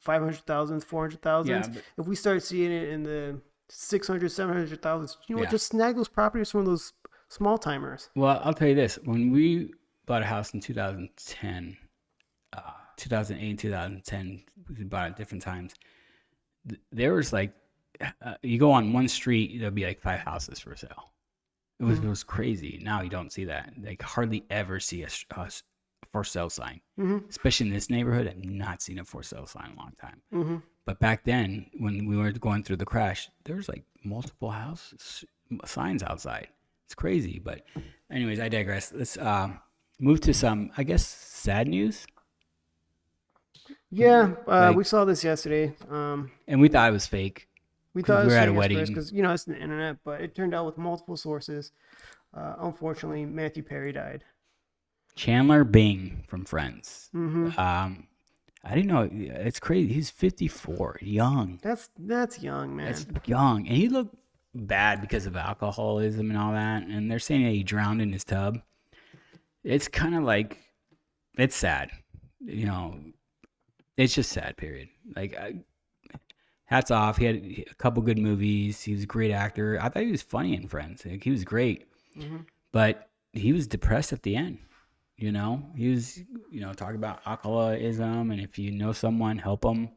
500,000s, 400,000s. Yeah, but- If we start seeing it in the 600, 700,000s, Yeah. what? Just snag those properties from those small timers. Well, I'll tell you this: when we bought a house in 2010, 2008, 2010, we bought it at different times. There was like, you go on one street, there'll be like 5 houses for sale. It was crazy. Now you don't see that. Like hardly ever see a for sale sign, especially in this neighborhood. I've not seen a for sale sign in a long time. But back then, when we were going through the crash, there was like multiple houses signs outside. It's crazy. But anyways, I digress. Let's move to some, I guess, sad news. Yeah, we saw this yesterday. And we thought it was fake. We thought it we was were at a fake wedding. because it's the internet, but it turned out with multiple sources. Unfortunately, Matthew Perry died. Chandler Bing from Friends. I didn't know. It's crazy. He's 54, young. That's young, man. That's young, and he looked bad because of alcoholism and all that. And they're saying that he drowned in his tub. It's kind of like, it's sad. It's just sad. Period. Like, hats off. He had a couple good movies. He was a great actor. I thought he was funny in Friends. Like, he was great, but he was depressed at the end. He was, talking about alcoholism, and if you know someone, help them,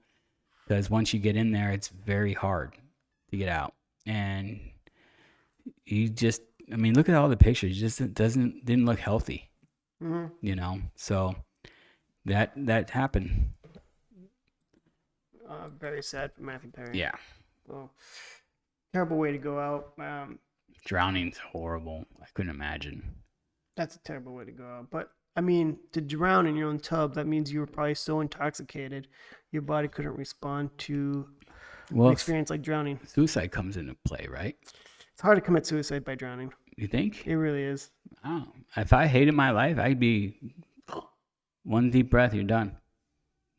because once you get in there, it's very hard to get out. And he just, look at all the pictures. He just didn't look healthy, So that happened. Very sad for Matthew Perry. Yeah, Well, terrible way to go out. drowning's horrible. I couldn't imagine. That's a terrible way to go out. But to drown in your own tub, that means you were probably so intoxicated, your body couldn't respond to an experience like drowning. Suicide comes into play, right? It's hard to commit suicide by drowning. You think? It really is. Oh, if I hated my life, I'd be one deep breath, you're done.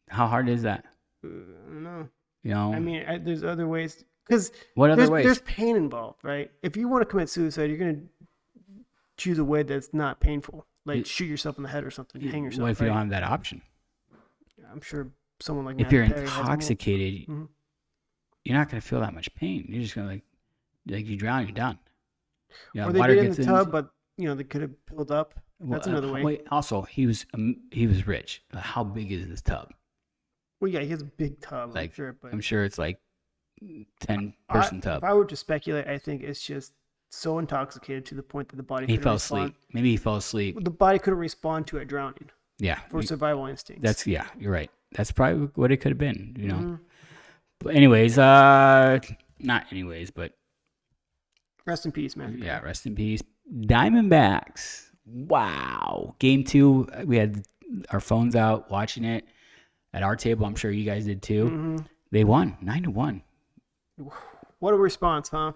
How hard is that? I don't know. There's There's other ways. Because what other ways? There's pain involved, right? If you want to commit suicide, you're going to choose a way that's not painful. Like shoot yourself in the head or something, hang yourself. What if you don't have that option? I'm sure someone like If you're Matthew Perry has more. intoxicated, you're not going to feel that much pain. You're just going to like you drown, you're done. Or they get in the tub, but they could have filled up. That's another way. Wait, also, he was rich. How big is this tub? Well, yeah, he has a big tub. Like, I'm sure, but I'm sure it's like 10-person tub. If I were to speculate, I think it's just so intoxicated to the point that the body He couldn't fell respond. asleep. Maybe he fell asleep. The body couldn't respond to it drowning Yeah, for survival instincts. you're right. That's probably what it could have been. But anyways, not anyways, but Rest in peace, man. Yeah, rest in peace. Diamondbacks. Wow. Game 2, we had our phones out watching it at our table. I'm sure you guys did too. Mm-hmm. They won 9-1. What a response, huh?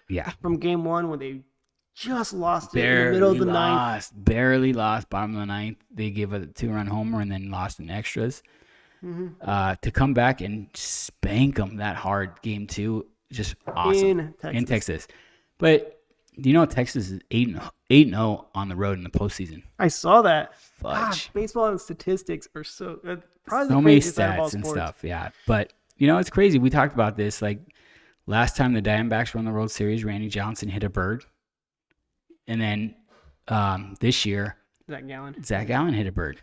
Yeah. From game 1 when they just lost it in the middle of the ninth. Barely lost. Bottom of the ninth. They gave a 2-run homer and then lost in extras. Mm-hmm. To come back and spank them that hard, game 2, just awesome. In Texas. But do you know Texas is 8-0 on the road in the postseason? I saw that. Fudge. Gosh, baseball and statistics are so probably So the many craziest out of all stats and sports. stuff, yeah. But, it's crazy. We talked about this. Like, last time the Diamondbacks were on the World Series, Randy Johnson hit a bird. And then this year, Zach Allen hit a bird.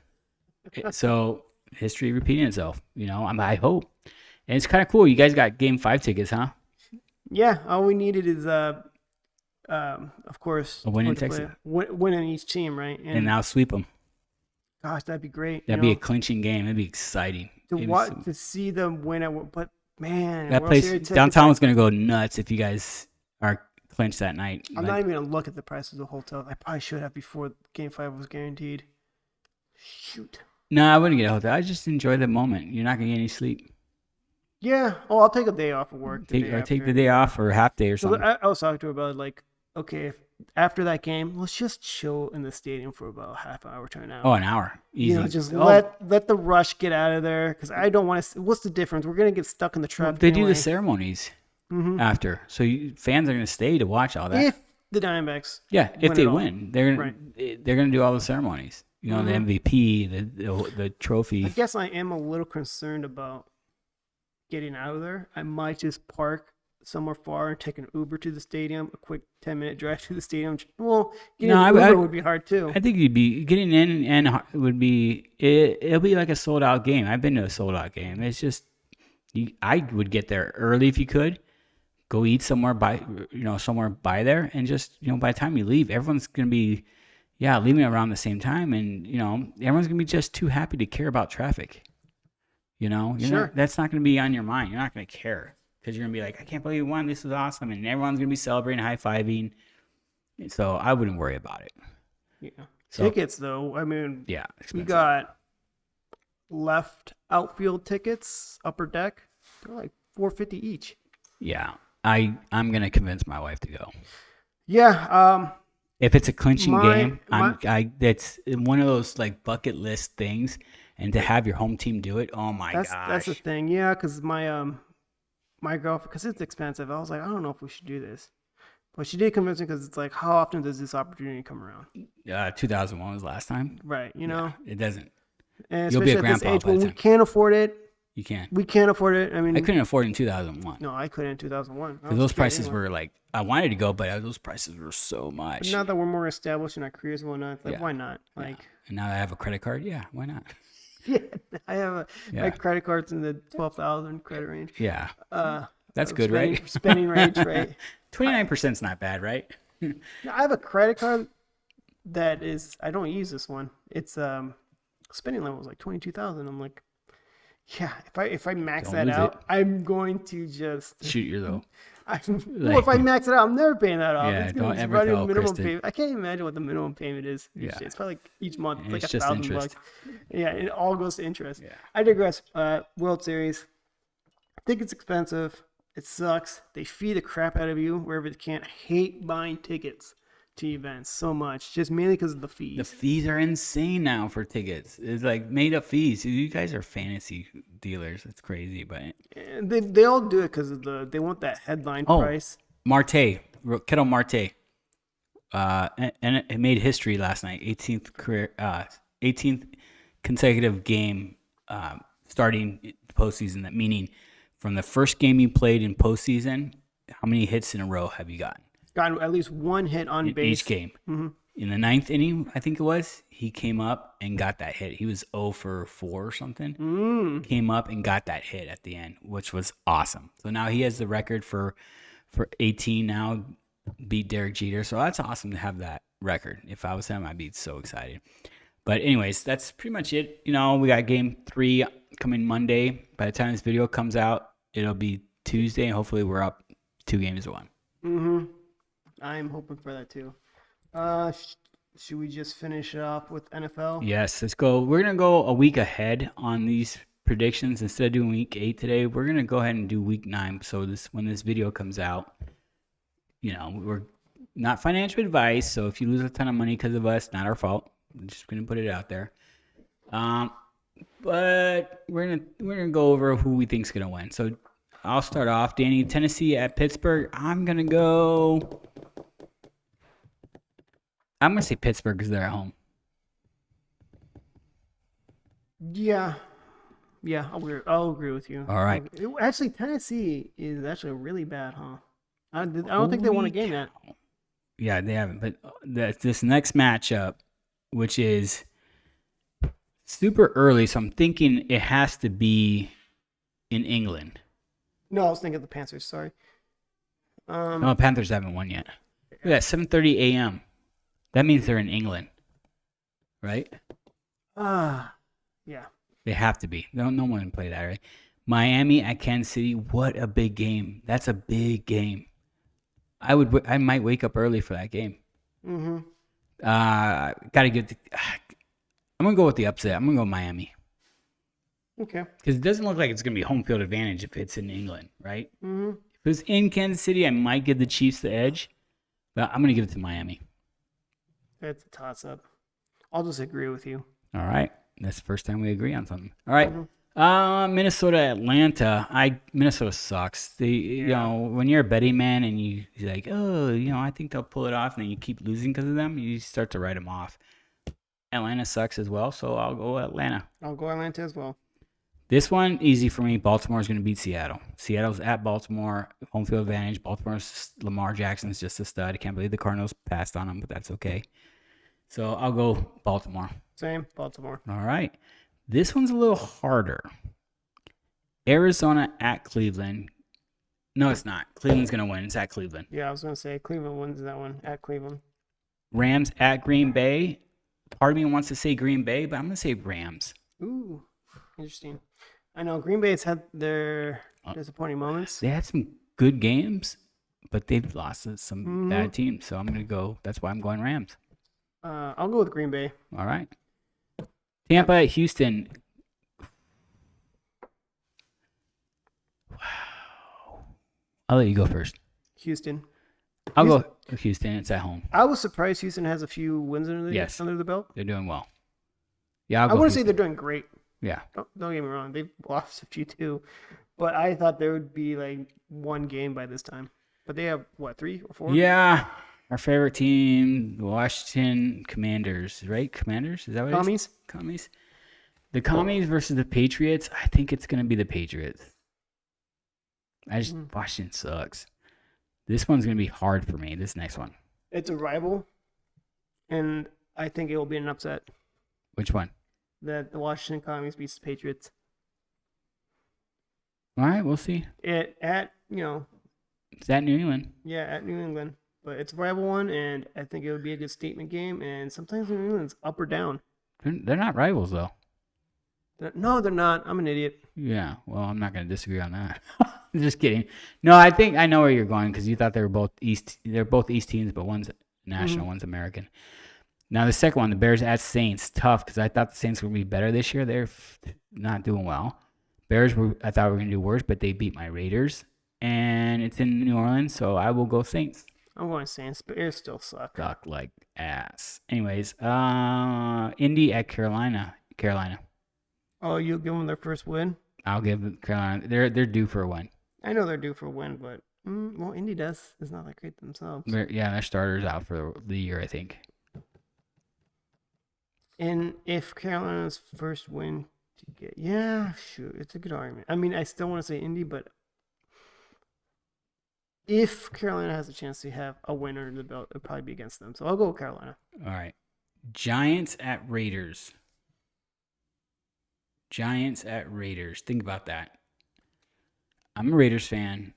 So history repeating itself, I hope. And it's kind of cool. You guys got Game 5 tickets, huh? Yeah, all we needed is of course, A win in Texas. Win in each team, right? And now sweep them. Gosh, that'd be great. That'd be a clinching game. That'd be exciting. to see them win but man, that World place Series tickets, downtown was going to go nuts if you guys are clinched that night. I'm not even gonna look at the prices of the hotel. I probably should have before Game 5 was guaranteed. Shoot. No, I wouldn't get a hotel. I just enjoy the moment. You're not going to get any sleep. Yeah. Oh, I'll take a day off of work. Take the day off or half day or So something. I was talking to her about okay, if after that game, let's just chill in the stadium for about a half hour to an hour. Oh, an hour. Easy. Just let the rush get out of there because I don't want to. What's the difference? We're gonna get stuck in the traffic. They do anyway. the ceremonies after, so fans are going to stay to watch all that. If the Diamondbacks, if they it all. win, they're going to do all the ceremonies. The MVP, the trophy. I guess I am a little concerned about getting out of there. I might just park somewhere far and take an Uber to the stadium. A quick 10-minute drive to the stadium. Well, getting an Uber would be hard too. I think you'd be getting in, and it'll be like a sold out game. I've been to a sold out game. It's just I would get there early if you could. Go eat somewhere by there, and just by the time you leave, everyone's gonna be leaving around the same time, and everyone's gonna be just too happy to care about traffic. Sure. That's not gonna be on your mind. You're not gonna care because you're gonna be like, I can't believe we won. This is awesome, and everyone's gonna be celebrating, high fiving. So I wouldn't worry about it. Yeah. So, tickets though, I mean, we expensive. got left outfield tickets, upper deck. They're like $450 each. Yeah. I'm gonna convince my wife to go. Yeah. If it's a clinching game, that's one of those like bucket list things, and to have your home team do it, oh my gosh. That's the thing. Yeah, because my girlfriend, because it's expensive. I was like, I don't know if we should do this, but she did convince me because it's like, how often does this opportunity come around? 2001 was last time. Right. It doesn't. And You'll be a especially at this grandpa age by the when we time. can't afford it. You can't. We can't afford it. I mean, I couldn't afford it in 2001. No, I couldn't in 2001. Those prices were like, I wanted to go, but those prices were so much. But now that we're more established in our careers and whatnot, it's like, why not? Like, and now that I have a credit card, why not? Yeah, I have my credit cards in the 12,000 credit range. Yeah, that's good, right? Spending range, right? 29% is not bad, right? I have a credit card that is. I don't use this one. It's spending limit was like 22,000. I'm like, yeah, if I max that out, I'm going to just shoot your though. Well, if I max it out, I'm never paying that off. Yeah, it's gonna don't be ever running tell minimum Kristen. payment. I can't imagine what the minimum payment is. Yeah. It's probably like each month. And It's like it's just $1,000. interest. Yeah, it all goes to interest. Yeah. I digress. World Series. I think it's expensive. It sucks. They feed the crap out of you wherever they can. I hate buying tickets to events so much, just mainly because of the fees. The fees are insane now for tickets. It's like made up fees. You guys are fantasy dealers. It's crazy, but And they all do it because they want that headline price. Marte, Kettle Marte, and it made history last night. 18th consecutive game starting postseason. That meaning from the first game you played in postseason, how many hits in a row have you gotten? Gotten at least one hit on base Each game. Mm-hmm. In the ninth inning, I think it was, he came up and got that hit. He was 0 for 4 or something. Came up and got that hit at the end, which was awesome. So now he has the record for 18 now, beat Derek Jeter. So that's awesome to have that record. If I was him, I'd be so excited. But anyways, that's pretty much it. We got game 3 coming Monday. By the time this video comes out, it'll be Tuesday, and hopefully we're up 2-1. Mm-hmm. I'm hoping for that too. Should we just finish it off with NFL? Yes, let's go. We're gonna go a week ahead on these predictions. Instead of doing week 8 today, we're gonna go ahead and do week 9. So when this video comes out, we're not financial advice. So if you lose a ton of money because of us, not our fault. I'm just gonna put it out there. But we're gonna go over who we think's gonna win. So I'll start off. Danny, Tennessee at Pittsburgh. I'm gonna say Pittsburgh because they're at home. Yeah, I'll agree with you. All right. Actually, Tennessee is actually really bad, huh? I don't think they won a game yet. Yeah, they haven't. But this next matchup, which is super early, so I'm thinking it has to be in England. No, I was thinking of the Panthers. Sorry. No, Panthers haven't won yet. Look at that, 7:30 a.m. That means they're in England, right? Yeah. They have to be. No one can play that, right? Miami at Kansas City. What a big game! That's a big game. I might wake up early for that game. Mm-hmm. Gotta get. I'm gonna go with the upset. I'm gonna go Miami. Okay. Because it doesn't look like it's gonna be home field advantage if it's in England, right? Mm-hmm. If it was in Kansas City, I might give the Chiefs the edge, but I'm gonna give it to Miami. It's a toss-up. I'll just agree with you. All right. That's the first time we agree on something. All right. Minnesota, Atlanta. Minnesota sucks. When you're a betting man and you're like, I think they'll pull it off, and then you keep losing because of them, you start to write them off. Atlanta sucks as well, so I'll go Atlanta. I'll go Atlanta as well. This one, easy for me. Baltimore's going to beat Seattle. Seattle's at Baltimore. Home field advantage. Baltimore's Lamar Jackson's just a stud. I can't believe the Cardinals passed on him, but that's okay. So I'll go Baltimore. Same, Baltimore. All right. This one's a little harder. Arizona at Cleveland. No, it's not. Cleveland's going to win. It's at Cleveland. Yeah, I was going to say Cleveland wins that one at Cleveland. Rams at Green Bay. Part of me wants to say Green Bay, but I'm going to say Rams. Ooh, interesting. I know Green Bay's had their disappointing moments. They had some good games, but they've lost to some bad teams. So I'm going to go. That's why I'm going Rams. I'll go with Green Bay. All right. Tampa at Houston. Wow. I'll let you go first. Houston. I'll go with Houston. It's at home. I was surprised Houston has a few wins under the belt. They're doing well. Yeah, I wouldn't say they're doing great. Yeah. Don't get me wrong. They've lost a few too. But I thought there would be like one game by this time. But they have, 3 or 4? Yeah. Our favorite team, Washington Commanders, right? Commanders? Is that what it is? Commies. The Commies versus the Patriots. I think it's going to be the Patriots. Washington sucks. This one's going to be hard for me, this next one. It's a rival, and I think it will be an upset. Which one? That the Washington Commies beats the Patriots. All right, we'll see. It's at New England. Yeah, at New England. But it's a rival one, and I think it would be a good statement game. And sometimes New England's up or down. They're not rivals, though. No, they're not. I'm an idiot. Yeah, well, I'm not going to disagree on that. Just kidding. No, I think I know where you're going because you thought they were both East. They're both East teams, but one's national, one's American. Now the second one, the Bears at Saints, tough because I thought the Saints would be better this year. They're not doing well. Bears, I thought we were going to do worse, but they beat my Raiders, and it's in New Orleans, so I will go Saints. I'm going Saints, but Bears still suck. Suck like ass. Anyways, Indy at Carolina. Oh, you'll give them their first win? I'll give Carolina. They're due for a win. I know they're due for a win, but Indy does. It's not that great themselves. Their starter's out for the year, I think. And if Carolina's first win to get, it's a good argument. I mean, I still want to say Indy, but if Carolina has a chance to have a win under the belt, it'll probably be against them. So I'll go with Carolina. All right. Giants at Raiders. Think about that. I'm a Raiders fan,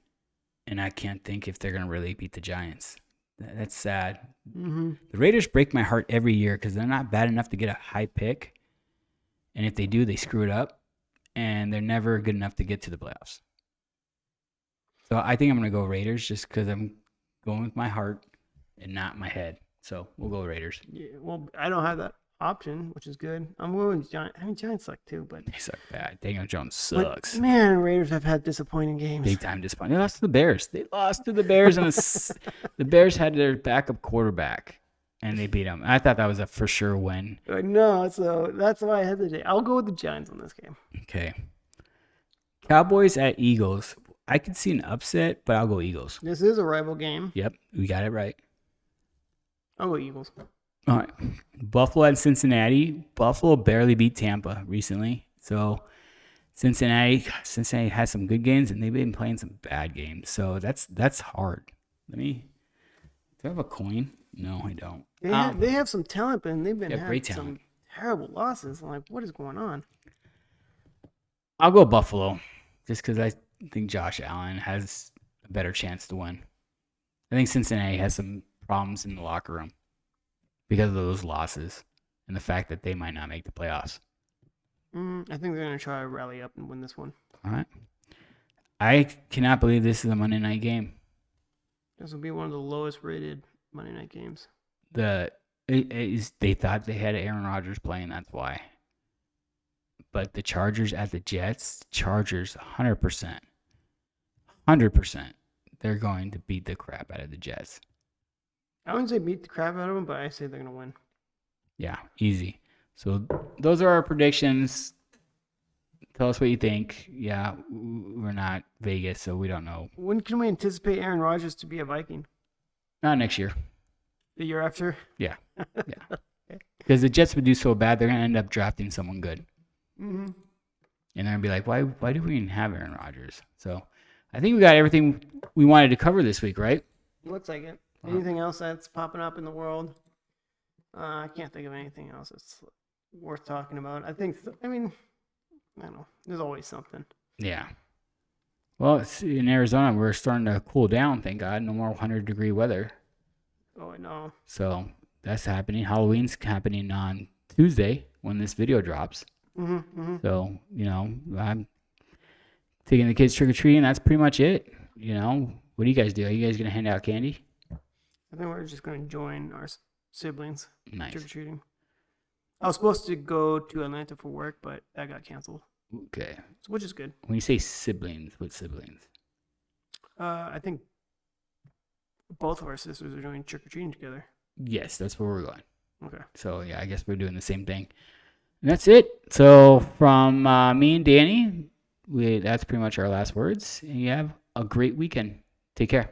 and I can't think if they're going to really beat the Giants. That's sad. Mm-hmm. The Raiders break my heart every year because they're not bad enough to get a high pick. And if they do, they screw it up. And they're never good enough to get to the playoffs. So I think I'm going to go Raiders just because I'm going with my heart. and not my head. So we'll go Raiders. Yeah, well, I don't have that option, which is good. I'm going with Giants. I mean, Giants suck too, but They suck bad. Daniel Jones but, sucks. man, Raiders have had disappointing games. Big time disappointing. They lost to the Bears. They lost to the Bears, and the Bears had their backup quarterback, and they beat them. I thought that was a for sure win. No, so that's why I hesitate. I'll go with the Giants on this game. Okay. Cowboys at Eagles. I could see an upset, but I'll go Eagles. This is a rival game. Yep, we got it right. I'll go Eagles. All right. Buffalo at Cincinnati. Buffalo barely beat Tampa recently. So Cincinnati has some good games, and they've been playing some bad games. So that's hard. Do I have a coin? No, I don't. They have some talent, but they've been great having talent. some terrible losses. I'm like, what is going on? I'll go Buffalo just because I think Josh Allen has a better chance to win. I think Cincinnati has some problems in the locker room because of those losses and the fact that they might not make the playoffs. I think they're going to try to rally up and win this one. All right. I cannot believe this is a Monday night game. This will be one of the lowest rated Monday night games. They thought they had Aaron Rodgers playing, that's why. But the Chargers at the Jets, Chargers 100%. 100%. They're going to beat the crap out of the Jets. I wouldn't say beat the crap out of them, but I say they're going to win. Yeah, easy. So those are our predictions. Tell us what you think. Yeah, we're not Vegas, so we don't know. When can we anticipate Aaron Rodgers to be a Viking? Not next year. The year after? Yeah. Because the Jets would do so bad, they're going to end up drafting someone good. Mm-hmm. And they're going to be like, why do we even have Aaron Rodgers? So I think we got everything we wanted to cover this week, right? Looks like it. Anything else that's popping up in the world? I can't think of anything else that's worth talking about. I don't know. There's always something. Yeah. Well, in Arizona, we're starting to cool down, thank God. No more 100-degree weather. Oh, I know. So that's happening. Halloween's happening on Tuesday when this video drops. Mm-hmm. So, I'm taking the kids trick-or-treating. That's pretty much it. What do you guys do? Are you guys going to hand out candy? I think we're just going to join our siblings Nice. trick-or-treating. I was supposed to go to Atlanta for work, but that got canceled, Okay. which is good. When you say siblings, what siblings? I think both of our sisters are doing trick-or-treating together. Yes, that's where we're going. Okay. So, yeah, I guess we're doing the same thing. And that's it. So, from me and Danny, that's pretty much our last words. And you have a great weekend. Take care.